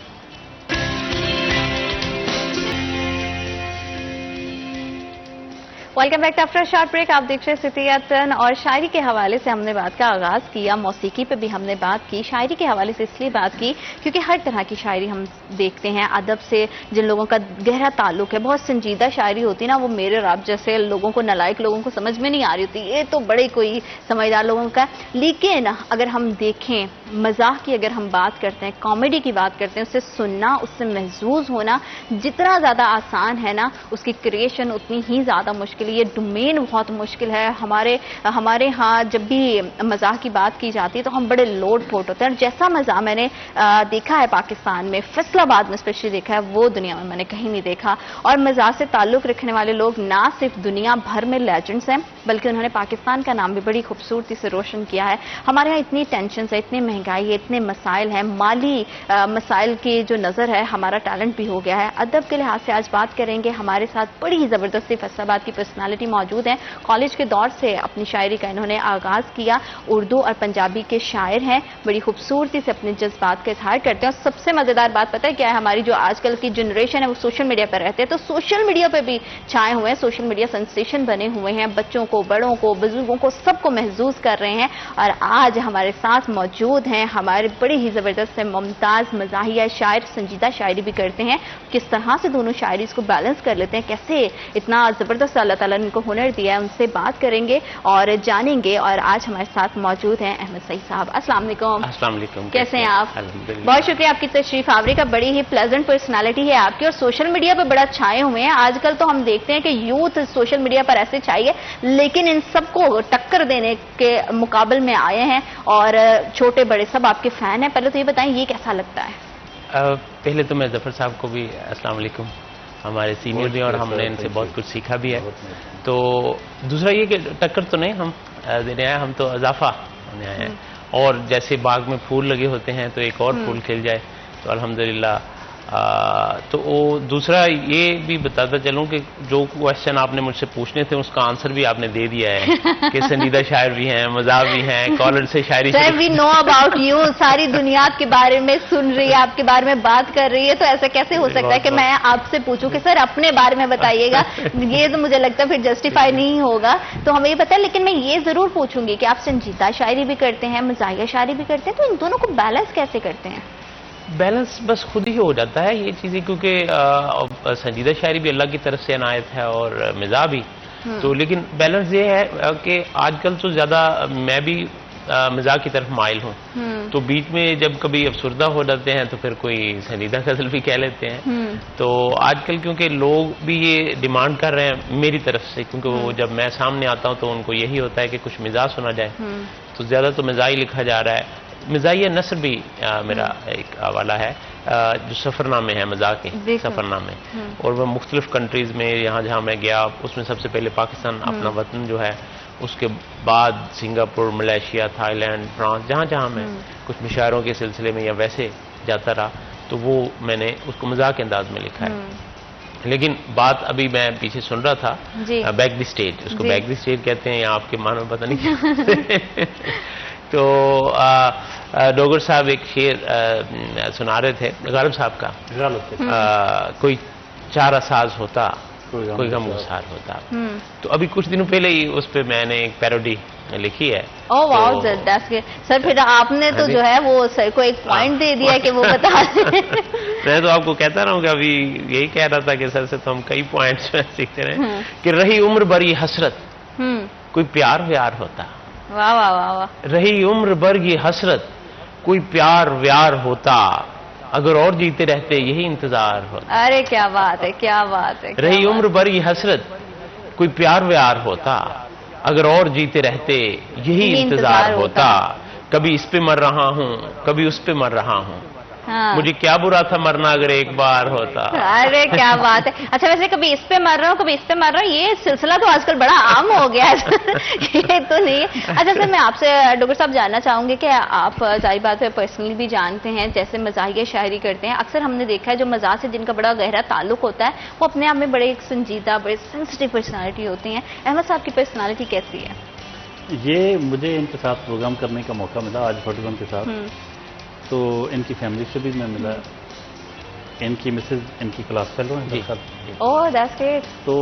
Welcome back after short break. آپ دیکھ رہے سٹیاتن، اور شاعری کے حوالے سے ہم نے بات کا آغاز کیا، موسیقی پہ بھی ہم نے بات کی. شاعری کے حوالے سے اس لیے بات کی کیونکہ ہر طرح کی شاعری ہم دیکھتے ہیں. ادب سے جن لوگوں کا گہرا تعلق ہے، بہت سنجیدہ شاعری ہوتی نا، وہ میرے اور آپ جیسے لوگوں کو، نالائق لوگوں کو سمجھ میں نہیں آ رہی ہوتی، یہ تو بڑے کوئی سمجھدار لوگوں کا. لیکن اگر ہم دیکھیں مزاح کی، اگر ہم بات کرتے ہیں، کامیڈی کی بات کرتے ہیں، اسے سننا، اس سے محظوظ ہونا جتنا زیادہ آسان ہے نا، اس کی کریشن اتنی ہی زیادہ مشکل. یہ ڈومین بہت مشکل ہے. ہمارے ہاں جب بھی مزاح کی بات کی جاتی ہے تو ہم بڑے لوڈ پھوٹ ہوتے ہیں، اور جیسا مزاح میں نے دیکھا ہے پاکستان میں، فیصل آباد میں اسپیشلی دیکھا ہے، وہ دنیا میں نے کہیں نہیں دیکھا. اور مزاح سے تعلق رکھنے والے لوگ نہ صرف دنیا بھر میں لیجنڈز ہیں بلکہ انہوں نے پاکستان کا نام بھی بڑی خوبصورتی سے روشن کیا ہے. ہمارے ہاں اتنی ٹینشنز ہے، اتنی مہنگائی ہے، اتنے مسائل ہیں، مالی مسائل کی جو نظر ہے، ہمارا ٹیلنٹ بھی ہو گیا ہے. ادب کے لحاظ سے آج بات کریں گے. ہمارے ساتھ بڑی ہی زبردستی فیصل آباد کی پرسنالٹی موجود ہیں. کالج کے دور سے اپنی شاعری کا انہوں نے آغاز کیا. اردو اور پنجابی کے شاعر ہیں، بڑی خوبصورتی سے اپنے جذبات کا اظہار کرتے ہیں. اور سب سے مزیدار بات پتہ ہے کیا ہے؟ ہماری جو آج کل کی جنریشن ہے وہ سوشل میڈیا پر رہتے ہیں، تو سوشل میڈیا پہ بھی چھائے ہوئے ہیں، سوشل میڈیا سنسیشن بنے ہوئے ہیں، بچوں کو، بڑوں کو، بزرگوں کو، سب کو محظوظ کر رہے ہیں. اور آج ہمارے ساتھ موجود ہیں ہمارے بڑی ہی زبردست ممتاز مزاحیہ شاعر، سنجیدہ شاعری بھی کرتے ہیں. کس طرح سے دونوں شاعری اس کو بیلنس کر لیتے ہیں، کیسے اتنا زبردست اللہ تعالیٰ نے ان کو ہنر دیا ہے، ان سے بات کریں گے اور جانیں گے. اور آج ہمارے ساتھ موجود ہیں احمد سعید صاحب. السلام علیکم. السلام علیکم. کیسے ہیں آپ؟ بہت شکریہ آپ کی تشریف آوری کا. بڑی ہی پلیزنٹ پرسنالٹی ہے آپ کی، اور سوشل میڈیا پہ بڑا چھائے ہوئے ہیں. آج کل تو ہم دیکھتے ہیں کہ یوتھ سوشل میڈیا پر ایسے چھائی ہے، لیکن ان سب کو ٹکر دینے کے مقابل میں آئے ہیں، اور چھوٹے بڑے سب آپ کے فین ہیں. پہلے تو یہ بتائیں یہ کیسا لگتا ہے؟ پہلے تو میں ظفر صاحب کو بھی السلام علیکم، ہمارے سینئر بھی، اور ہم نے ان سے بہت کچھ سیکھا بھی ہے. تو دوسرا یہ کہ ٹکر تو نہیں ہم دینے آئے، ہم تو اضافہ ہونے آئے ہیں. اور جیسے باغ میں پھول لگے ہوتے ہیں تو ایک اور پھول کھل جائے تو الحمدللہ. تو دوسرا یہ بھی بتاتا چلوں کہ جو کوشچن آپ نے مجھ سے پوچھنے تھے اس کا آنسر بھی آپ نے دے دیا ہے کہ سنجیدہ شاعر بھی ہیں، مزاح بھی ہیں، کالر سے شاعری. سر وی نو اباؤٹ یو، ساری دنیا آپ کے بارے میں سن رہی ہے، آپ کے بارے میں بات کر رہی ہے، تو ایسا کیسے ہو سکتا ہے کہ میں آپ سے پوچھوں کہ سر اپنے بارے میں بتائیے گا؟ یہ تو مجھے لگتا ہے پھر جسٹیفائی نہیں ہوگا. تو ہمیں یہ پتا ہے، لیکن میں یہ ضرور پوچھوں گی کہ آپ سنجیدہ شاعری بھی کرتے ہیں، مزاحیہ شاعری بھی کرتے ہیں، تو ان دونوں کو بیلنس کیسے کرتے ہیں؟ بیلنس بس خود ہی ہو جاتا ہے یہ چیزیں، کیونکہ سنجیدہ شاعری بھی اللہ کی طرف سے عنایت ہے اور مزاح بھی. تو لیکن بیلنس یہ ہے کہ آج کل تو زیادہ میں بھی مزاح کی طرف مائل ہوں. تو بیچ میں جب کبھی افسردہ ہو جاتے ہیں تو پھر کوئی سنجیدہ غزل بھی کہہ لیتے ہیں. تو آج کل کیونکہ لوگ بھی یہ ڈیمانڈ کر رہے ہیں میری طرف سے، کیونکہ وہ جب میں سامنے آتا ہوں تو ان کو یہی ہوتا ہے کہ کچھ مزاح سنا جائے. تو زیادہ تو مزاح ہی لکھا جا رہا ہے. مزاحیہ نثر بھی میرا ایک حوالہ ہے جو سفر نامے ہیں، مزاح کے سفر نامے، اور وہ مختلف کنٹریز میں جہاں میں گیا اس میں سب سے پہلے پاکستان اپنا وطن جو ہے، اس کے بعد Singapore, Malaysia, Thailand, France, جہاں میں کچھ مشاعروں کے سلسلے میں یا ویسے جاتا رہا، تو وہ میں نے اس کو مزاح کے انداز میں لکھا ہے. لیکن بات ابھی میں پیچھے سن رہا تھا، بیک دی اسٹیج، اس کو بیک دی اسٹیج کہتے ہیں، یا آپ کے معنی پتہ نہیں کیا. تو ڈوگر صاحب ایک شعر سنا رہے تھے، غالب صاحب کا، کوئی چارہ ساز ہوتا کوئی غمگسار ہوتا. تو ابھی کچھ دنوں پہلے ہی اس پہ میں نے ایک پیروڈی لکھی ہے. اوہ واو سر، پھر آپ نے تو جو ہے وہ سر کو ایک پوائنٹ دے دیا کہ وہ بتا دیں. میں تو آپ کو کہتا رہا ہوں کہ ابھی یہی کہہ رہا تھا کہ سر سے تو ہم کئی پوائنٹس میں سیکھتے رہے کہ رہی عمر بھر یہ حسرت کوئی پیار ویار ہوتا. واہ واہ واہ واہ. رہی عمر بھر یہ حسرت کوئی پیار ویار ہوتا، اگر اور جیتے رہتے یہی انتظار ہوتا. ارے کیا بات ہے، کیا بات ہے. رہی عمر بھر یہ حسرت کوئی پیار ویار ہوتا، اگر اور جیتے رہتے یہی انتظار ہوتا. کبھی اس پہ مر رہا ہوں، کبھی اس پہ مر رہا ہوں، مجھے کیا برا تھا مرنا اگر ایک بار ہوتا. ارے کیا بات ہے. اچھا ویسے کبھی اس پہ مر رہا ہوں، کبھی اس پہ مر رہا ہوں، یہ سلسلہ تو آج کل بڑا عام ہو گیا ہے. یہ تو نہیں ہے. اچھا سر، میں آپ سے ڈاکٹر صاحب جاننا چاہوں گی کہ آپ ظاہر بات ہے پرسنلی بھی جانتے ہیں، جیسے مزاحیہ شاعری کرتے ہیں، اکثر ہم نے دیکھا ہے جو مزاح سے جن کا بڑا گہرا تعلق ہوتا ہے وہ اپنے آپ میں بڑے ایک سنجیدہ، بڑے سینسٹیو پرسنالٹی ہوتی ہیں. احمد صاحب کی پرسنالٹی کیسی ہے؟ یہ مجھے ان کے ساتھ پروگرام کرنے کا موقع ملا آج 41 کے ساتھ، تو ان کی فیملی سے بھی میں ملا. ان کی مسز ان کی کلاس فیلو ہیں. اوہ دیٹس گریٹ. تو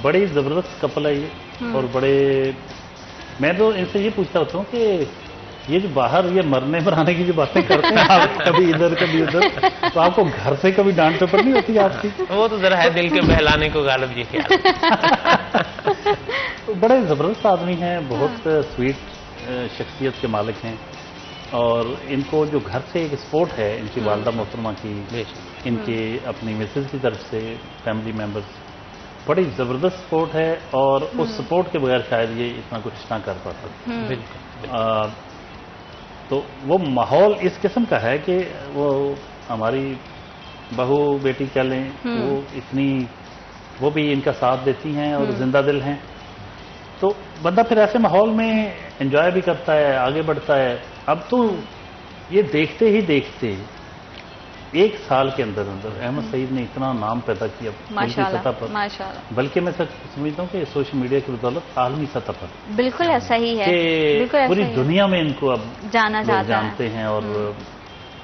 بڑی زبردست کپل ہے یہ، اور بڑے میں تو ان سے یہ پوچھتا ہوتا ہوں کہ یہ جو باہر یہ مرنے پر آنے کی جو باتیں کرتے ہیں آپ کبھی ادھر کبھی ادھر، تو آپ کو گھر سے کبھی ڈانٹ ٹپڑ نہیں ہوتی آپ کی؟ وہ تو ذرا ہے دل کے بہلانے کو غالب یہ خیال. بڑے زبردست آدمی ہیں، بہت سویٹ شخصیت کے مالک ہیں، اور ان کو جو گھر سے ایک سپورٹ ہے ان کی والدہ محترمہ کی، ان کے اپنی مسز کی طرف سے فیملی ممبرز، بڑی زبردست سپورٹ ہے، اور اس سپورٹ کے بغیر شاید یہ اتنا کچھ نہ کر پاتا. تو وہ ماحول اس قسم کا ہے کہ وہ ہماری بہو بیٹی کہہ لیں، وہ اتنی وہ بھی ان کا ساتھ دیتی ہیں اور زندہ دل ہیں. تو بندہ پھر ایسے ماحول میں انجوائے بھی کرتا ہے، آگے بڑھتا ہے. اب تو یہ دیکھتے ہی دیکھتے 1 سال کے اندر احمد سعید نے اتنا نام پیدا کیا ملکی سطح پر، بلکہ میں سمجھتا ہوں کہ سوشل میڈیا کی بدولت عالمی سطح پر بالکل ایسا ہی ہے کہ پوری دنیا میں ان کو اب جانا جانتے ہیں، اور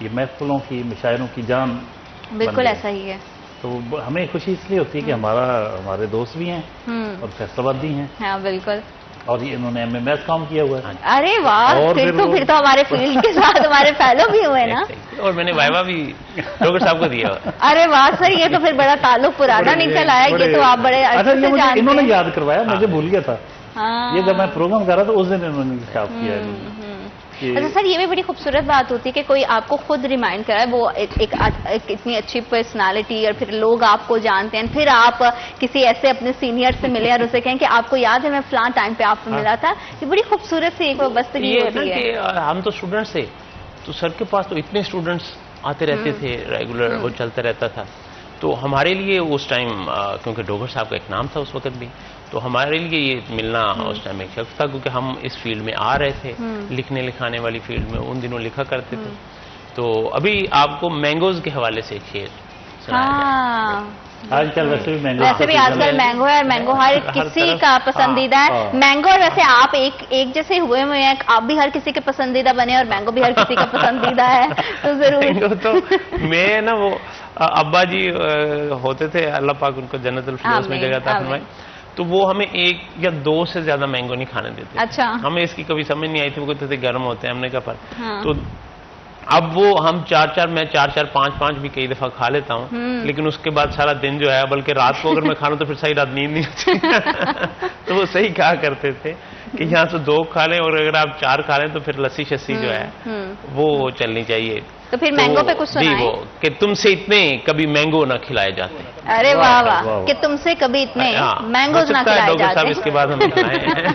یہ محفلوں کی، مشاعروں کی جان. بالکل ایسا ہی ہے. تو ہمیں خوشی اس لیے ہوتی ہے کہ ہمارے دوست بھی ہیں اور فیصل آباد بھی ہیں. ہاں بالکل. اور یہ انہوں نے MMS کام کیا ہوا ہے. ارے واہ، پھر تو ہمارے فیلڈ کے ساتھ ہمارے فیلو بھی ہوئے نا. اور میں نے وائوا بھی ڈاکٹر صاحب کو دیا. ارے واہ سر، یہ تو پھر بڑا تعلق پرانا نکل آیا. یہ تو آپ بڑے انہوں نے یاد کروایا، مجھے بھول گیا تھا یہ. جب میں پروگرام کر رہا تھا اس دن انہوں نے خطاب کیا ہے. اچھا سر، یہ بھی بڑی خوبصورت بات ہوتی ہے کہ کوئی آپ کو خود ریمائنڈ کرائے. وہ ایک اتنی اچھی پرسنالٹی، اور پھر لوگ آپ کو جانتے ہیں، پھر آپ کسی ایسے اپنے سینئر سے ملے اور اسے کہیں کہ آپ کو یاد ہے میں فلاں ٹائم پہ آپ کو ملا تھا. یہ بڑی خوبصورت سی ایک وابستگی ہوتی ہے. ہم تو اسٹوڈنٹس تھے، تو سر کے پاس تو اتنے اسٹوڈنٹس آتے رہتے تھے، ریگولر وہ چلتا رہتا تھا. تو ہمارے لیے اس ٹائم، کیونکہ ڈوگر صاحب کا ایک نام تھا اس وقت بھی، تو ہمارے لیے یہ ملنا اس ٹائم ایک شخص تھا، کیونکہ ہم اس فیلڈ میں آ رہے تھے، لکھنے لکھانے والی فیلڈ میں ان دنوں لکھا کرتے تھے. تو ابھی آپ کو مینگوز کے حوالے سے ایک شعر سنایا جائے. آج کل ویسے بھی آج کل مینگو ہے، اور مینگو ہر کسی کا پسندیدہ ہے. مینگو اور ویسے آپ ایک جیسے ہوئے ہیں، آپ بھی ہر کسی کے پسندیدہ بنے اور مینگو بھی ہر کسی کا پسندیدہ ہے. تو ضرور تو میں نا وہ ابا جی ہوتے تھے، اللہ پاک ان کو جنت الفردوس میں جگہ عطا فرمائے، تو وہ ہمیں 1 یا 2 سے زیادہ مینگو نہیں کھانے دیتے. اچھا. ہمیں اس کی کبھی سمجھ نہیں آئی تھی، وہ کہتے تھے گرم ہوتے ہیں. ہم نے کہا پر تو اب وہ ہم 4 میں 4 5 بھی کئی دفعہ کھا لیتا ہوں، لیکن اس کے بعد سارا دن جو ہے، بلکہ رات کو اگر میں کھا لوں تو پھر صحیح رات نیند نہیں ہوتی. تو وہ صحیح کہا کرتے تھے کہ یہاں سے 2 کھا لیں، اور اگر آپ 4 کھا لیں تو پھر لسی شسی جو ہے وہ چلنی چاہیے. تو پھر مینگو پہ کچھ سنائیں. وہ کہ تم سے اتنے کبھی مینگو نہ کھلائے جاتے. ارے واہ واہ، کہ تم سے کبھی اتنے مینگوز نہ کھلائے جاتے. اس کے بعد ہم کھلائے ہیں.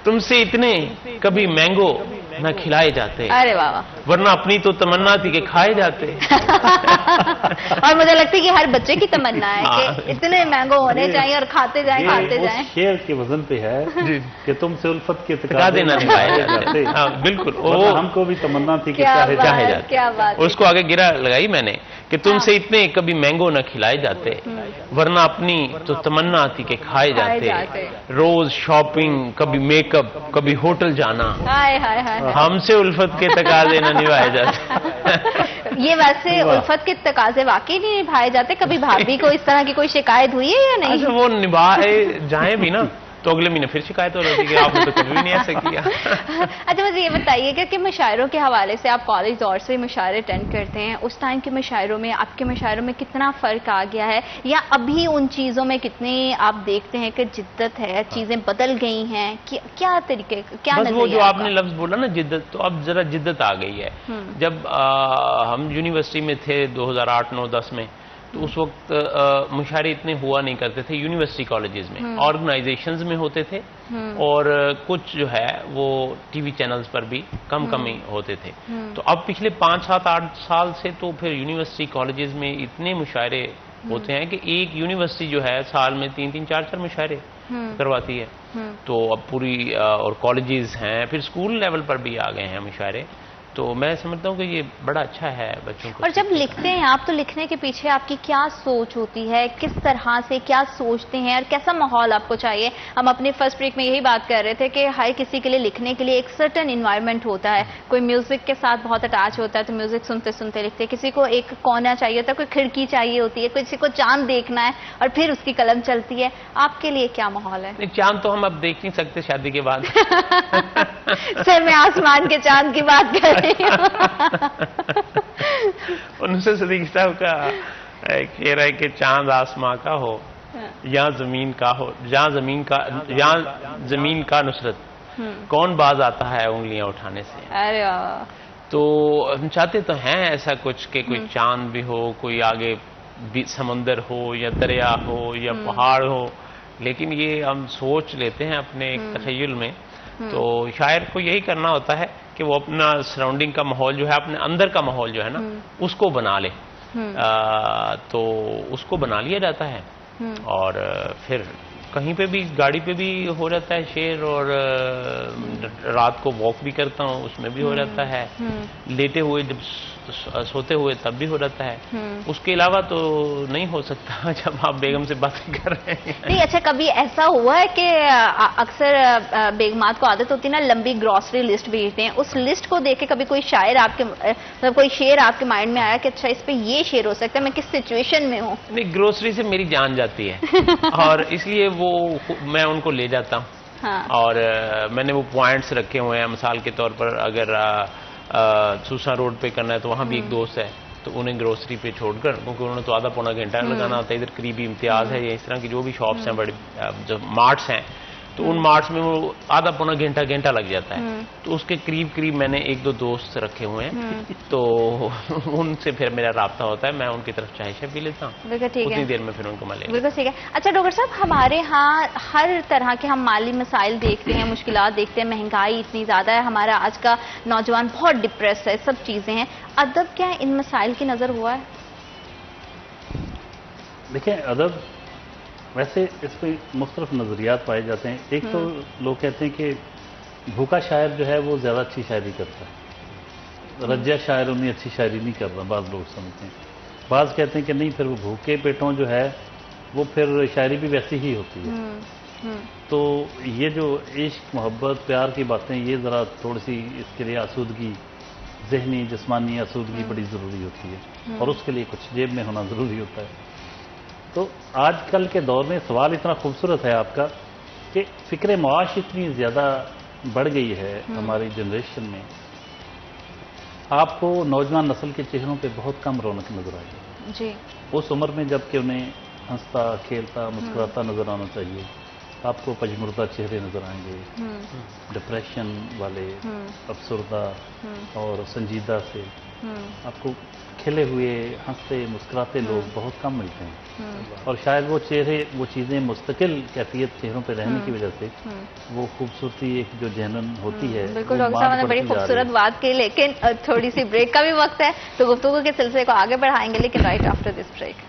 تم سے اتنے کبھی مینگو نہ کھلائے جاتے. ارے واہ، ورنہ اپنی تو تمنا تھی کہ کھائے جاتے. اور مجھے لگتا ہے کہ ہر بچے کی تمنا ہے کہ اتنے مینگو ہونے چاہیے اور کھاتے جائیں کھاتے جائیں. شعر کے وزن پہ ہے کہ تم سے الفت کے تقاضے نہ نبھائے جاتے. بالکل، ہم کو بھی تمنا تھی کہ چاہے جاتے. کیا بات. اس کو آگے گرا لگائی میں نے کہ تم سے اتنے کبھی مینگو نہ کھلائے جاتے، ورنہ اپنی تو تمنا تھی کہ کھائے جاتے. روز شاپنگ، کبھی میک اپ، کبھی ہوٹل جانا، ہم سے الفت کے تقاضے نہ نبھائے جاتے. یہ ویسے الفت کے تقاضے واقعی نہیں نبھائے جاتے؟ کبھی بھابھی کو اس طرح کی کوئی شکایت ہوئی ہے یا نہیں؟ اچھا وہ نبھائے جائیں بھی نا تو اگلے مہینے پھر شکایت ہو رہی تھی کہ آپ نے تو کبھی بھی نہیں ایسا کیا. اچھا مجھے یہ بتائیے کہ مشاعروں کے حوالے سے آپ کالج دور سے مشاعرے اٹینڈ کرتے ہیں, اس ٹائم کے مشاعروں میں آپ کے مشاعروں میں کتنا فرق آ گیا ہے, یا ابھی ان چیزوں میں کتنی آپ دیکھتے ہیں کہ جدت ہے, چیزیں بدل گئی ہیں, کیا طریقے, کیا بس وہ نظریہ جو ہے آپ نے لفظ بولا نا جدت, تو اب ذرا جدت آ گئی ہے. جب ہم یونیورسٹی میں تھے 2008 9 10 میں, تو اس وقت مشاعرے اتنے ہوا نہیں کرتے تھے یونیورسٹی کالجز میں, آرگنائزیشنز میں ہوتے تھے اور کچھ جو ہے وہ ٹی وی چینلز پر بھی کم ہی ہوتے تھے. تو اب پچھلے 5 7 8 سال سے تو پھر یونیورسٹی کالجز میں اتنے مشاعرے ہوتے ہیں کہ ایک یونیورسٹی جو ہے سال میں 3 3 4 4 مشاعرے کرواتی ہے. تو اب پوری اور کالجز ہیں, پھر اسکول لیول پر بھی آ گئے ہیں مشاعرے. تو میں سمجھتا ہوں کہ یہ بڑا اچھا ہے بچوں کو. اور جب لکھتے ہیں آپ تو لکھنے کے پیچھے آپ کی کیا سوچ ہوتی ہے, کس طرح سے کیا سوچتے ہیں, اور کیسا ماحول آپ کو چاہیے؟ ہم اپنے فرسٹ بریک میں یہی بات کر رہے تھے کہ ہر کسی کے لیے لکھنے کے لیے ایک سرٹن انوائرمنٹ ہوتا ہے. کوئی میوزک کے ساتھ بہت اٹیچ ہوتا ہے تو میوزک سنتے سنتے لکھتے, کسی کو ایک کونا چاہیے ہوتا ہے, کوئی کھڑکی چاہیے ہوتی ہے, کسی کو چاند دیکھنا ہے اور پھر اس کی قلم چلتی ہے. آپ کے لیے کیا ماحول ہے؟ چاند تو ہم اب دیکھ نہیں سکتے شادی کے بعد. سر میں آسمان کے چاند کی بات کر رہی ہوں. انصر صدیقی صاحب کا کہہ رہا ہے کہ چاند آسماں کا ہو یا زمین کا ہو, جہاں زمین کا نصرت, کون باز آتا ہے انگلیاں اٹھانے سے. ارے واہ. تو ہم چاہتے تو ہیں ایسا کچھ کہ کوئی چاند بھی ہو, کوئی آگے سمندر ہو یا دریا ہو یا پہاڑ ہو, لیکن یہ ہم سوچ لیتے ہیں اپنے ایک تخیل میں. تو شاعر کو یہی کرنا ہوتا ہے کہ وہ اپنا سراؤنڈنگ کا ماحول جو ہے, اپنے اندر کا ماحول جو ہے نا, اس کو بنا لے. تو اس کو بنا لیا جاتا ہے, اور پھر کہیں پہ بھی گاڑی پہ بھی ہو جاتا ہے شعر, اور رات کو واک بھی کرتا ہوں اس میں بھی ہو جاتا ہے, لیٹے ہوئے جب سوتے ہوئے تب بھی ہو جاتا ہے. اس کے علاوہ تو نہیں ہو سکتا جب آپ بیگم سے باتیں کر رہے ہیں. نہیں اچھا, کبھی ایسا ہوا ہے کہ اکثر بیگمات کو عادت ہوتی ہے نا لمبی گروسری لسٹ بھیجتے ہیں, اس لسٹ کو دیکھ کے کبھی کوئی شاعر آپ کے کوئی شعر آپ کے مائنڈ میں آیا کہ اچھا اس پہ یہ شعر ہو سکتا ہے, میں کس سچویشن میں ہوں؟ نہیں, گروسری سے میری جان جاتی ہے اور اس لیے وہ میں ان کو لے جاتا ہوں. اور میں نے وہ پوائنٹس رکھے ہوئے ہیں, مثال کے طور پر اگر سوسا روڈ پہ کرنا ہے تو وہاں بھی ایک دوست ہے, تو انہیں گروسری پہ چھوڑ کر, کیونکہ انہوں نے تو آدھا پونا گھنٹہ لگانا ہوتا ہے, ادھر قریبی امتیاز ہے یا اس طرح کی جو بھی شاپس ہیں, بڑے جو مارٹس ہیں, تو ان مارٹس میں وہ آدھا پونا گھنٹہ لگ جاتا ہے. تو اس کے قریب میں نے 1 2 دوست رکھے ہوئے ہیں, تو ان سے پھر میرا رابطہ ہوتا ہے, میں ان کی طرف چائے بھی لیتا ہوں, اتنی دیر میں پھر ان کو میں لے. بالکل ٹھیک ہے. اچھا ڈاکٹر صاحب, ہمارے ہاں ہر طرح کے ہم مالی مسائل دیکھتے ہیں, مشکلات دیکھتے ہیں, مہنگائی اتنی زیادہ ہے, ہمارا آج کا نوجوان بہت ڈپریس ہے, سب چیزیں ہیں. ادب کیا ان مسائل کی نظر ہوا ہے؟ دیکھیں ادب ویسے اس پہ مختلف نظریات پائے جاتے ہیں. ایک تو لوگ کہتے ہیں کہ بھوکا شاعر جو ہے وہ زیادہ اچھی شاعری کرتا ہے, رجا شاعر انہیں اچھی شاعری نہیں کر رہا, بعض لوگ سمجھتے ہیں. بعض کہتے ہیں کہ نہیں, پھر وہ بھوکے پیٹوں جو ہے وہ پھر شاعری بھی ویسی ہی ہوتی ہے. تو یہ جو عشق محبت پیار کی باتیں, یہ ذرا تھوڑی سی اس کے لیے آسودگی, ذہنی جسمانی آسودگی بڑی ضروری ہوتی ہے, اور اس کے لیے کچھ جیب میں ہونا ضروری ہوتا ہے. تو آج کل کے دور میں سوال اتنا خوبصورت ہے آپ کا کہ فکر معاش اتنی زیادہ بڑھ گئی ہے ہماری جنریشن میں, آپ کو نوجوان نسل کے چہروں پہ بہت کم رونق نظر آئے گی. جی. اس عمر میں جب کہ انہیں ہنستا کھیلتا مسکراتا نظر آنا چاہیے, آپ کو پجمردہ چہرے نظر آئیں گے, ڈپریشن والے, افسردہ اور سنجیدہ سے. آپ کو کھلے ہوئے ہنستے مسکراتے لوگ بہت کم ملتے ہیں, اور شاید وہ چہرے, وہ چیزیں مستقل کیفیت چہروں پہ رہنے کی وجہ سے وہ خوبصورتی ایک جو جینن ہوتی ہے. بالکل ڈاکٹر صاحب نے بڑی خوبصورت بات کی, لیکن تھوڑی سی بریک کا بھی وقت ہے, تو گفتگو کے سلسلے کو آگے بڑھائیں گے, لیکن رائٹ آفٹر دس بریک.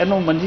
ਇਹਨੂੰ ਮੰਜੀ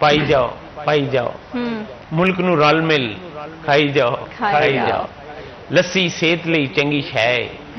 ਪਾਈ ਜਾਓ ਪਾਈ ਜਾਓ, ਮੁਲਕ ਨੂੰ ਰਲ ਮਿਲ ਖਾਈ ਜਾਓ ਖਾਈ ਖਾਈ ਜਾਓ। ਜਾਓ, ਲੱਸੀ ਸਿਹਤ ਲਈ ਚੰਗੀ ਸ਼ੈ ਹੈ,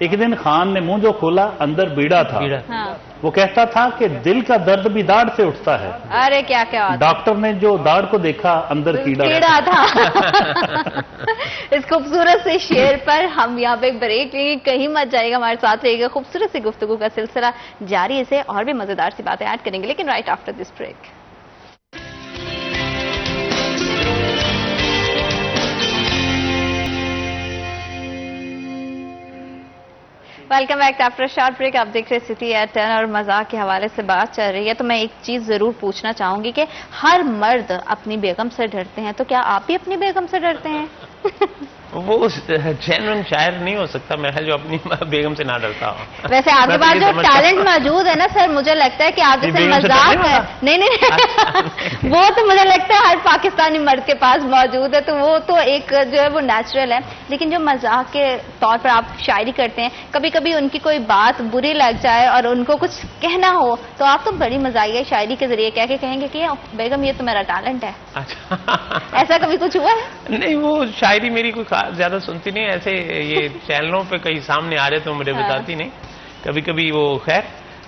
ایک دن خان نے منہ جو کھولا اندر بیڑا تھا. ہاں وہ کہتا تھا کہ دل کا درد بھی داڑھ سے اٹھتا ہے. ارے کیا کیا ڈاکٹر نے جو داڑھ کو دیکھا اندر کیڑا تھا. اس خوبصورت سے شعر پر ہم یہاں پہ بریک لیں گے, کہیں مت جائے گا, ہمارے ساتھ رہے گا. خوبصورت سی گفتگو کا سلسلہ جاری, اسے اور بھی مزیدار سی باتیں ایڈ کریں گے, لیکن right after this break. Welcome back after short break. آپ دیکھ رہے سٹی ایٹ 10 اور مذاق کے حوالے سے بات چل رہی ہے. تو میں ایک چیز ضرور پوچھنا چاہوں گی کہ ہر مرد اپنی بیگم سے ڈرتے ہیں, تو کیا آپ بھی اپنی بیگم سے ڈرتے ہیں؟ وہ جینوئن شاعر نہیں ہو سکتا میں جو اپنی بیگم سے نہ ڈرتا ہوں. ویسے آپ کے پاس جو ٹیلنٹ موجود ہے نا سر, مجھے لگتا ہے کہ آپ جیسے مذاق نہیں وہ تو مجھے لگتا ہے ہر پاکستانی مرد کے پاس موجود ہے, تو وہ تو ایک جو ہے وہ نیچرل ہے. لیکن جو مذاق کے طور پر آپ شاعری کرتے ہیں, کبھی کبھی ان کی کوئی بات بری لگ جائے اور ان کو کچھ کہنا ہو, تو آپ تو بڑی مزاحیہ شاعری کے ذریعے کہہ کے کہیں گے کہ بیگم یہ تو میرا ٹیلنٹ ہے. ایسا کبھی کچھ ہوا ہے؟ نہیں, وہ شاعری میری کوئی زیادہ سنتی نہیں. ایسے یہ چینلوں پہ کہیں سامنے آ رہے تو مجھے بتاتی نہیں. کبھی کبھی وہ خیر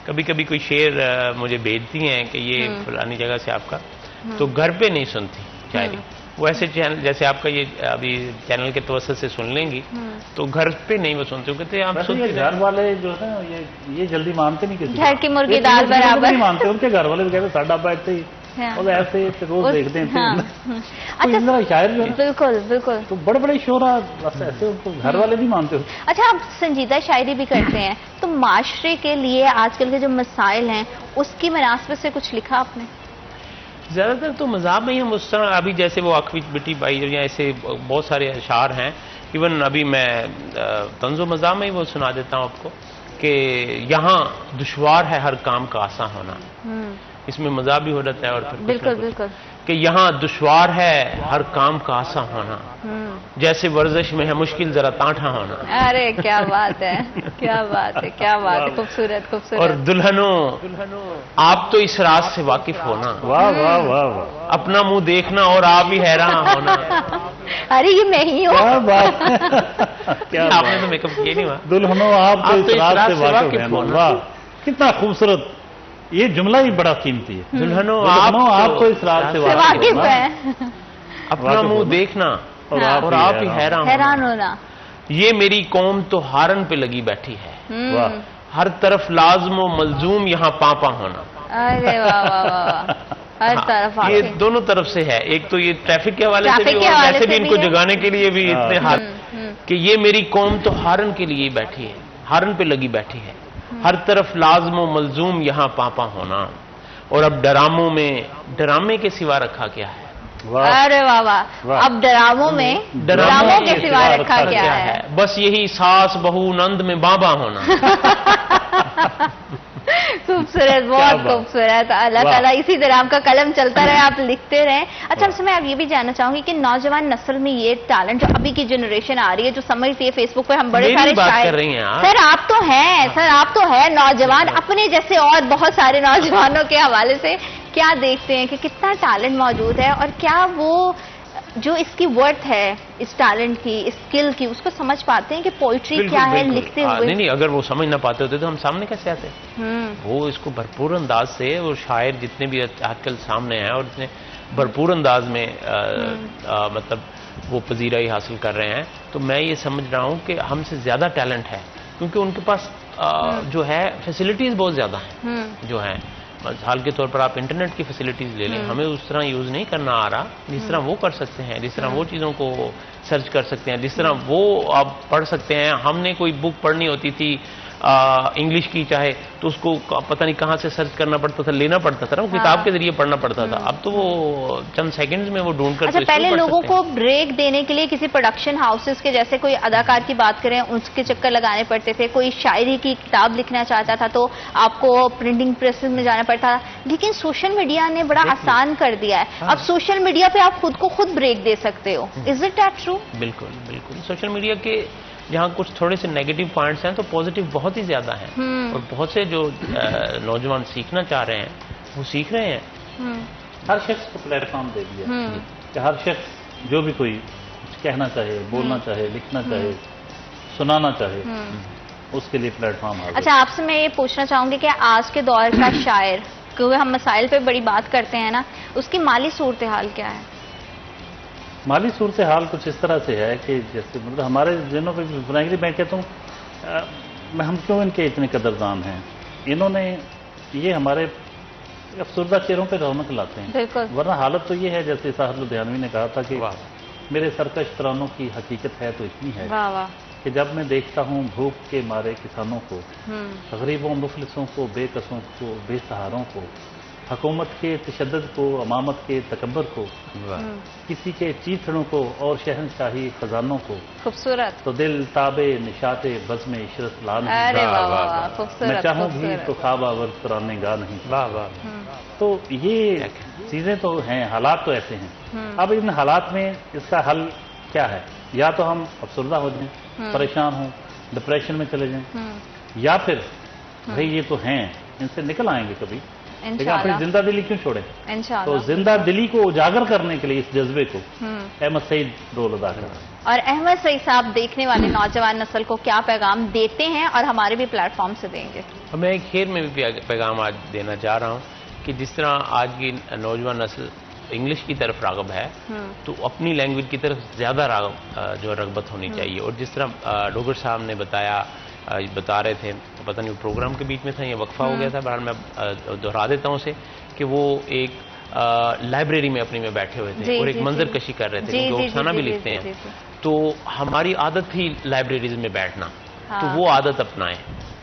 کبھی کبھی کوئی شعر مجھے بھیجتی ہیں کہ یہ فلانی جگہ سے آپ کا, تو گھر پہ نہیں سنتی شاعری. وہ ایسے چینل جیسے آپ کا یہ ابھی چینل کے توسط سے سن لیں گی, تو گھر پہ نہیں وہ سنتے. کہتے آپ سنتے گھر والے جو ہے یہ جلدی مانتے نہیں, کسی گھر کی مرغی دال برابر نہیں مانتے. ان کے گھر والے بھی کہتے ساڈا بیٹھتے ہی اور ایسے روز دیکھتے ہیں. شاعر جو ہے بالکل بالکل, تو بڑے بڑے شعرا ایسے ان کو گھر والے نہیں مانتے. اچھا, آپ سنجیدہ شاعری بھی کرتے ہیں, تو معاشرے کے لیے آج کل کے جو مسائل ہیں اس کی مناسبت سے کچھ لکھا آپ نے؟ زیادہ تر تو مذاق میں ہی ہم اس طرح, ابھی جیسے وہ اخوی بیٹی بھائی یا ایسے بہت سارے اشعار ہیں. ایون ابھی میں طنز و مزاح میں ہی وہ سنا دیتا ہوں آپ کو کہ یہاں دشوار ہے ہر کام کا آسان ہونا. اس میں مزاح بھی ہو جاتا ہے. اور بالکل بالکل, کہ یہاں دشوار ہے ہر کام کا آسان ہونا, جیسے ورزش میں ہے مشکل ذرا تانٹا ہونا. ارے کیا بات ہے, کیا بات ہے, کیا بات ہے, خوبصورت خوبصورت. اور دلہنوں آپ تو اس راز سے واقف ہونا, واہ واہ واہ واہ, اپنا منہ دیکھنا اور آپ ہی حیران ہونا. ارے یہ میں ہی ہوں. آپ نے تو میک اپ کیا نہیں ہوا. دلہنوں آپ تو اس راز سے واقف ہونا. واہ کتنا خوبصورت, یہ جملہ ہی بڑا قیمتی ہے. دلہنوں آپ تو اس راز سے واقف ہے, اپنا منہ دیکھنا اور آپ ہی حیران ہونا. یہ میری قوم تو ہارن پہ لگی بیٹھی ہے, واہ, ہر طرف لازم و ملزوم یہاں پاپا ہونا. ارے واہ واہ واہ, ہر طرف یہ دونوں طرف سے ہے. ایک تو یہ ٹریفک کے حوالے سے بھی, اور ویسے بھی ان کو جگانے کے لیے بھی اتنے ہار کہ یہ میری قوم تو ہارن کے لیے بیٹھی ہے, ہارن پہ لگی بیٹھی ہے, ہر طرف لازم و ملزوم یہاں پاپا ہونا. اور اب ڈرامے کے سوا رکھا کیا ہے. ارے واہ واہ, اب ڈراموں میں ڈراموں کے سوا رکھا کیا ہے. بس یہی ساس بہو نند میں بابا ہونا. خوبصورت, بہت خوبصورت. اللہ تعالیٰ اسی طرح آپ کا قلم چلتا رہے, آپ لکھتے رہیں. اچھا, اب سے میں یہ بھی جاننا چاہوں گی کہ نوجوان نسل میں یہ ٹیلنٹ جو ابھی کی جنریشن آ رہی ہے, جو سمجھتی ہے فیس بک پہ ہم بڑے سارے کر رہی ہیں. سر آپ تو ہیں, سر آپ تو ہیں نوجوان, اپنے جیسے اور بہت سارے نوجوانوں کے حوالے سے کیا دیکھتے ہیں کہ کتنا ٹیلنٹ موجود ہے, اور کیا وہ جو اس کی ورتھ ہے, اس ٹیلنٹ کی, اس اسکل کی, اس کو سمجھ پاتے ہیں کہ پوئٹری کیا ہے لکھتے ہوئے؟ نہیں, اگر وہ سمجھ نہ پاتے ہوتے تو ہم سامنے کیسے آتے. وہ اس کو بھرپور انداز سے, وہ شاعر جتنے بھی آج کل سامنے ہیں اور اتنے بھرپور انداز میں مطلب وہ پذیرائی حاصل کر رہے ہیں. تو میں یہ سمجھ رہا ہوں کہ ہم سے زیادہ ٹیلنٹ ہے, کیونکہ ان کے پاس جو ہے فیسلٹیز بہت زیادہ ہیں جو ہیں. مثال کے طور پر آپ انٹرنیٹ کی فیسلٹیز لے لیں, ہمیں اس طرح یوز نہیں کرنا آ رہا جس طرح وہ کر سکتے ہیں, جس طرح وہ چیزوں کو سرچ کر سکتے ہیں, جس طرح وہ آپ پڑھ سکتے ہیں. ہم نے کوئی بک پڑھنی ہوتی تھی انگلش کی چاہے, تو اس کو پتہ نہیں کہاں سے سرچ کرنا پڑتا تھا, لینا پڑتا تھا نا, وہ کتاب کے ذریعے پڑھنا پڑتا تھا. اب تو وہ چند سیکنڈز میں وہ ڈھونڈ کر. اچھا, پہلے لوگوں کو بریک دینے کے لیے کسی پروڈکشن ہاؤسز کے, جیسے کوئی اداکار کی بات کریں, اس کے چکر لگانے پڑتے تھے. کوئی شاعری کی کتاب لکھنا چاہتا تھا تو آپ کو پرنٹنگ پریسز میں جانا پڑتا تھا. لیکن سوشل میڈیا نے بڑا آسان کر دیا ہے. اب سوشل میڈیا پہ آپ خود کو خود بریک دے سکتے ہو. Is it that true? بالکل بالکل. سوشل میڈیا کے جہاں کچھ تھوڑے سے نیگیٹو پوائنٹس ہیں تو پازیٹیو بہت ہی زیادہ ہیں, اور بہت سے جو نوجوان سیکھنا چاہ رہے ہیں وہ سیکھ رہے ہیں. ہر شخص کو پلیٹ فارم دے دیا کہ ہر شخص جو بھی کوئی کچھ کہنا چاہے, بولنا چاہے, لکھنا چاہے, سنانا چاہے, اس کے لیے پلیٹ فارم حاضر. اچھا، آپ سے میں یہ پوچھنا چاہوں گی کہ آج کے دور کا شاعر، کیونکہ ہم مسائل پہ بڑی بات کرتے ہیں نا، اس کی مالی صورتحال کیا ہے؟ مالی صورتحال کچھ اس طرح سے ہے کہ جیسے مطلب ہمارے ذہنوں پہ فرینکلی میں کہتا ہوں ہم کیوں ان کے اتنے قدردان ہیں. انہوں نے یہ ہمارے افسردہ چہروں پہ رونق لاتے ہیں. بالکل. ورنہ حالت تو یہ ہے جیسے ساحر لدھیانوی نے کہا تھا کہ میرے سرکش ترانوں کی حقیقت ہے تو اتنی ہے واہ واہ. کہ جب میں دیکھتا ہوں بھوک کے مارے کسانوں کو، غریبوں مفلسوں کو، بے کسوں کو، بے سہاروں کو، حکومت کے تشدد کو، امامت کے تکبر کو، کسی کے چیتڑوں کو اور شہنشاہی خزانوں کو، خوبصورت. تو دل تابے نشاط بزم عشرت لا نہیں. ارے واہ واہ واہ، میں خوبصورت چاہوں بھی خوبصورت. تو خواب آور ترانے گا نہیں. واہ واہ. تو یہ چیزیں تو ہیں، حالات تو ایسے ہیں. اب ان حالات میں اس کا حل کیا ہے؟ یا تو ہم افسردہ ہو جائیں، پریشان ہوں، ڈپریشن میں چلے جائیں، یا پھر بھئی یہ تو ہیں، ان سے نکل آئیں گے کبھی، لیکن اپنی زندہ دلی کیوں چھوڑیں؟ تو انشاءاللہ. زندہ دلی کو اجاگر کرنے کے لیے اس جذبے کو احمد سعید رول ادا کر رہا ہے. اور احمد سعید صاحب دیکھنے والے نوجوان نسل کو کیا پیغام دیتے ہیں اور ہمارے بھی پلیٹ فارم سے دیں گے؟ میں ایک خیر میں بھی پیغام آج دینا چاہ رہا ہوں کہ جس طرح آج کی نوجوان نسل انگلش کی طرف راغب ہے تو اپنی لینگویج کی طرف زیادہ جو رغبت ہونی چاہیے. اور جس طرح ڈوگر صاحب نے بتا رہے تھے، پتہ نہیں پروگرام کے بیچ میں تھا یا وقفہ ہو گیا تھا، بہرحال میں دہرا دیتا ہوں اسے کہ وہ ایک لائبریری میں اپنی میں بیٹھے ہوئے تھے اور ایک منظر کشی کر رہے تھے کیونکہ وہ افسانہ بھی لکھتے ہیں. تو ہماری عادت تھی لائبریریز میں بیٹھنا، تو وہ عادت اپنائیں.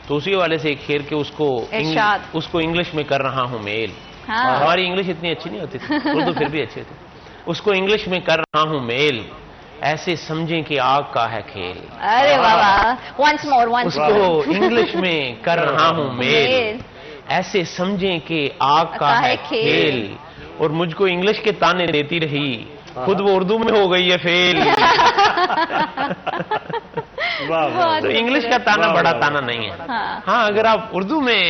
تو اسی حوالے سے ایک خیر کہ اس کو انگلش میں کر رہا ہوں میل. ہماری انگلش اتنی اچھی نہیں ہوتی تھی، اردو پھر بھی اچھے تھے. اس کو انگلش میں کر رہا ہوں میل، ایسے سمجھیں کہ آگ کا ہے کھیل. ارے واہ، ونس مور ونس اس کو انگلش میں کر رہا ہوں میل، ایسے سمجھیں کہ آگ کا ہے کھیل. اور مجھ کو انگلش کے تانے دیتی رہی، خود وہ اردو میں ہو گئی ہے فیل. تو انگلش کا تانا بڑا تانا نہیں ہے. ہاں اگر آپ اردو میں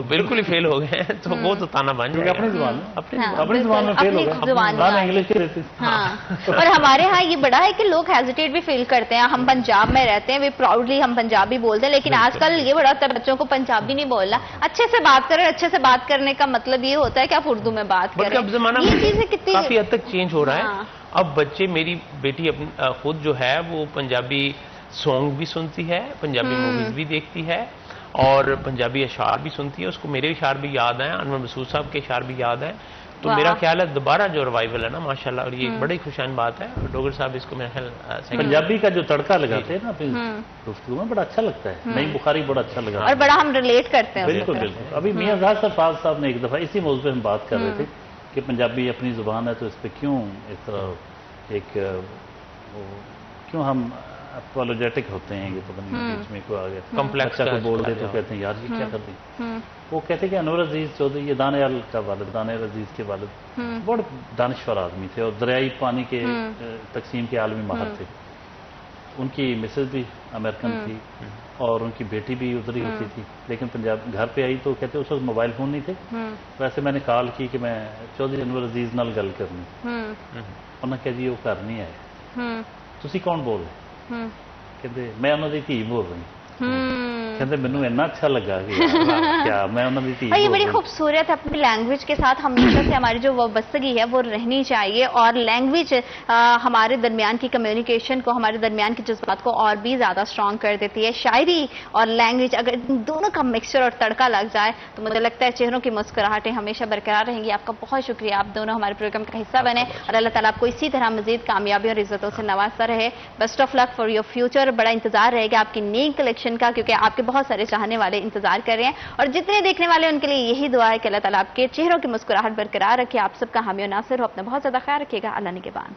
بالکل ہی فیل ہو گئے تو وہ تو تانا بن جائے. اپنی زبان اپنی زبان انگلش کے رہتے. ہاں. اور ہمارے ہاں یہ بڑا ہے کہ لوگ ہیزیٹیٹ بھی فیل کرتے ہیں. ہم پنجاب میں رہتے ہیں، پراؤڈلی ہم پنجابی بولتے ہیں، لیکن آج کل یہ بڑا ہوتا ہے بچوں کو پنجابی نہیں بولنا. اچھے سے بات کریں. اچھے سے بات کرنے کا مطلب یہ ہوتا ہے کہ آپ اردو میں بات کریں. اب زمانہ یہ چیزیں کتنی کافی حد تک چینج ہو رہا ہے. اب بچے، میری بیٹی خود جو ہے وہ پنجابی سانگ بھی سنتی ہے، پنجابی موویز بھی دیکھتی ہے اور پنجابی اشعار بھی سنتی ہے. اس کو میرے اشعار بھی یاد ہیں، انور مسعود صاحب کے اشعار بھی یاد ہیں. تو میرا خیال ہے دوبارہ جو ریوائول ہے نا ماشاءاللہ، اور یہ بڑی خوشائن بات ہے. ڈوگر صاحب اس کو میرا خیال پنجابی کا جو تڑکا لگاتے ہیں نا اپنی گفتگو میں، بڑا اچھا لگتا ہے. نئی بخاری بڑا اچھا لگا اور بڑا ہم ریلیٹ کرتے ہیں. بالکل بالکل. ابھی میاں زاہد سرفراز صاحب نے ایک دفعہ اسی موضوع پہ ہم بات کر رہے تھے کہ پنجابی اپنی زبان ہے تو اس پہ کیوں اس طرح کیوں ہم اپولوجیٹک ہوتے ہیں. یہ پتہ نہیں بیچ میں کوئی آ گیا کمپلیکس کو بول دے تو کہتے ہیں یار یہ کیا کرتے ہیں. وہ کہتے ہیں کہ انور عزیز چودھری، یہ دانیال کا والد، دانیال عزیز کے والد بڑے دانشور آدمی تھے اور دریائی پانی کے تقسیم کے عالمی ماہر تھے. ان کی مسز بھی امریکن تھی اور ان کی بیٹی بھی ادھر ہی ہوتی تھی، لیکن پنجاب گھر پہ آئی تو کہتے اس وقت موبائل فون نہیں تھے. ویسے میں نے کال کی کہ میں چودھری انور عزیز نال گل کرنی. انہوں نے کہا جی وہ گھر نہیں آئے. تسی کون بول رہے؟ کہتے میں انہوں کی دھی بول رہی. کہتے مینوں اتنا اچھا لگا کہ کیا میں انہوں کی دھی. یہ بڑی خوبصورت اپنی لینگویج کے ساتھ ہمیشہ سے ہماری جو وابستگی ہے وہ رہنی چاہیے. اور لینگویج ہمارے درمیان کی کمیونیکیشن کو، ہمارے درمیان کے جذبات کو اور بھی زیادہ اسٹرانگ کر دیتی ہے. شاعری اور لینگویج اگر دونوں کا مکسچر اور تڑکا لگ جائے تو مجھے لگتا ہے چہروں کی مسکراہٹیں ہمیشہ برقرار رہیں گی. آپ کا بہت شکریہ، آپ دونوں ہمارے پروگرام کا حصہ بنے اور اللہ تعالیٰ آپ کو اسی طرح مزید کامیابی اور عزتوں سے نوازتا رہے. Best of luck for your future. بڑا انتظار رہے گا آپ کی نئی کلیکشن کا، کیونکہ آپ کے بہت سارے چاہنے والے انتظار کر رہے ہیں اور جتنے دیکھنے والے ان کے لیے یہی دعا ہے کہ اللہ تعالیٰ آپ کے چہروں کی مسکراہٹ برقرار رکھے. آپ سب کا حامی و ناصر ہو. اپنا بہت زیادہ خیال رکھیے گا. اللہ نگہبان.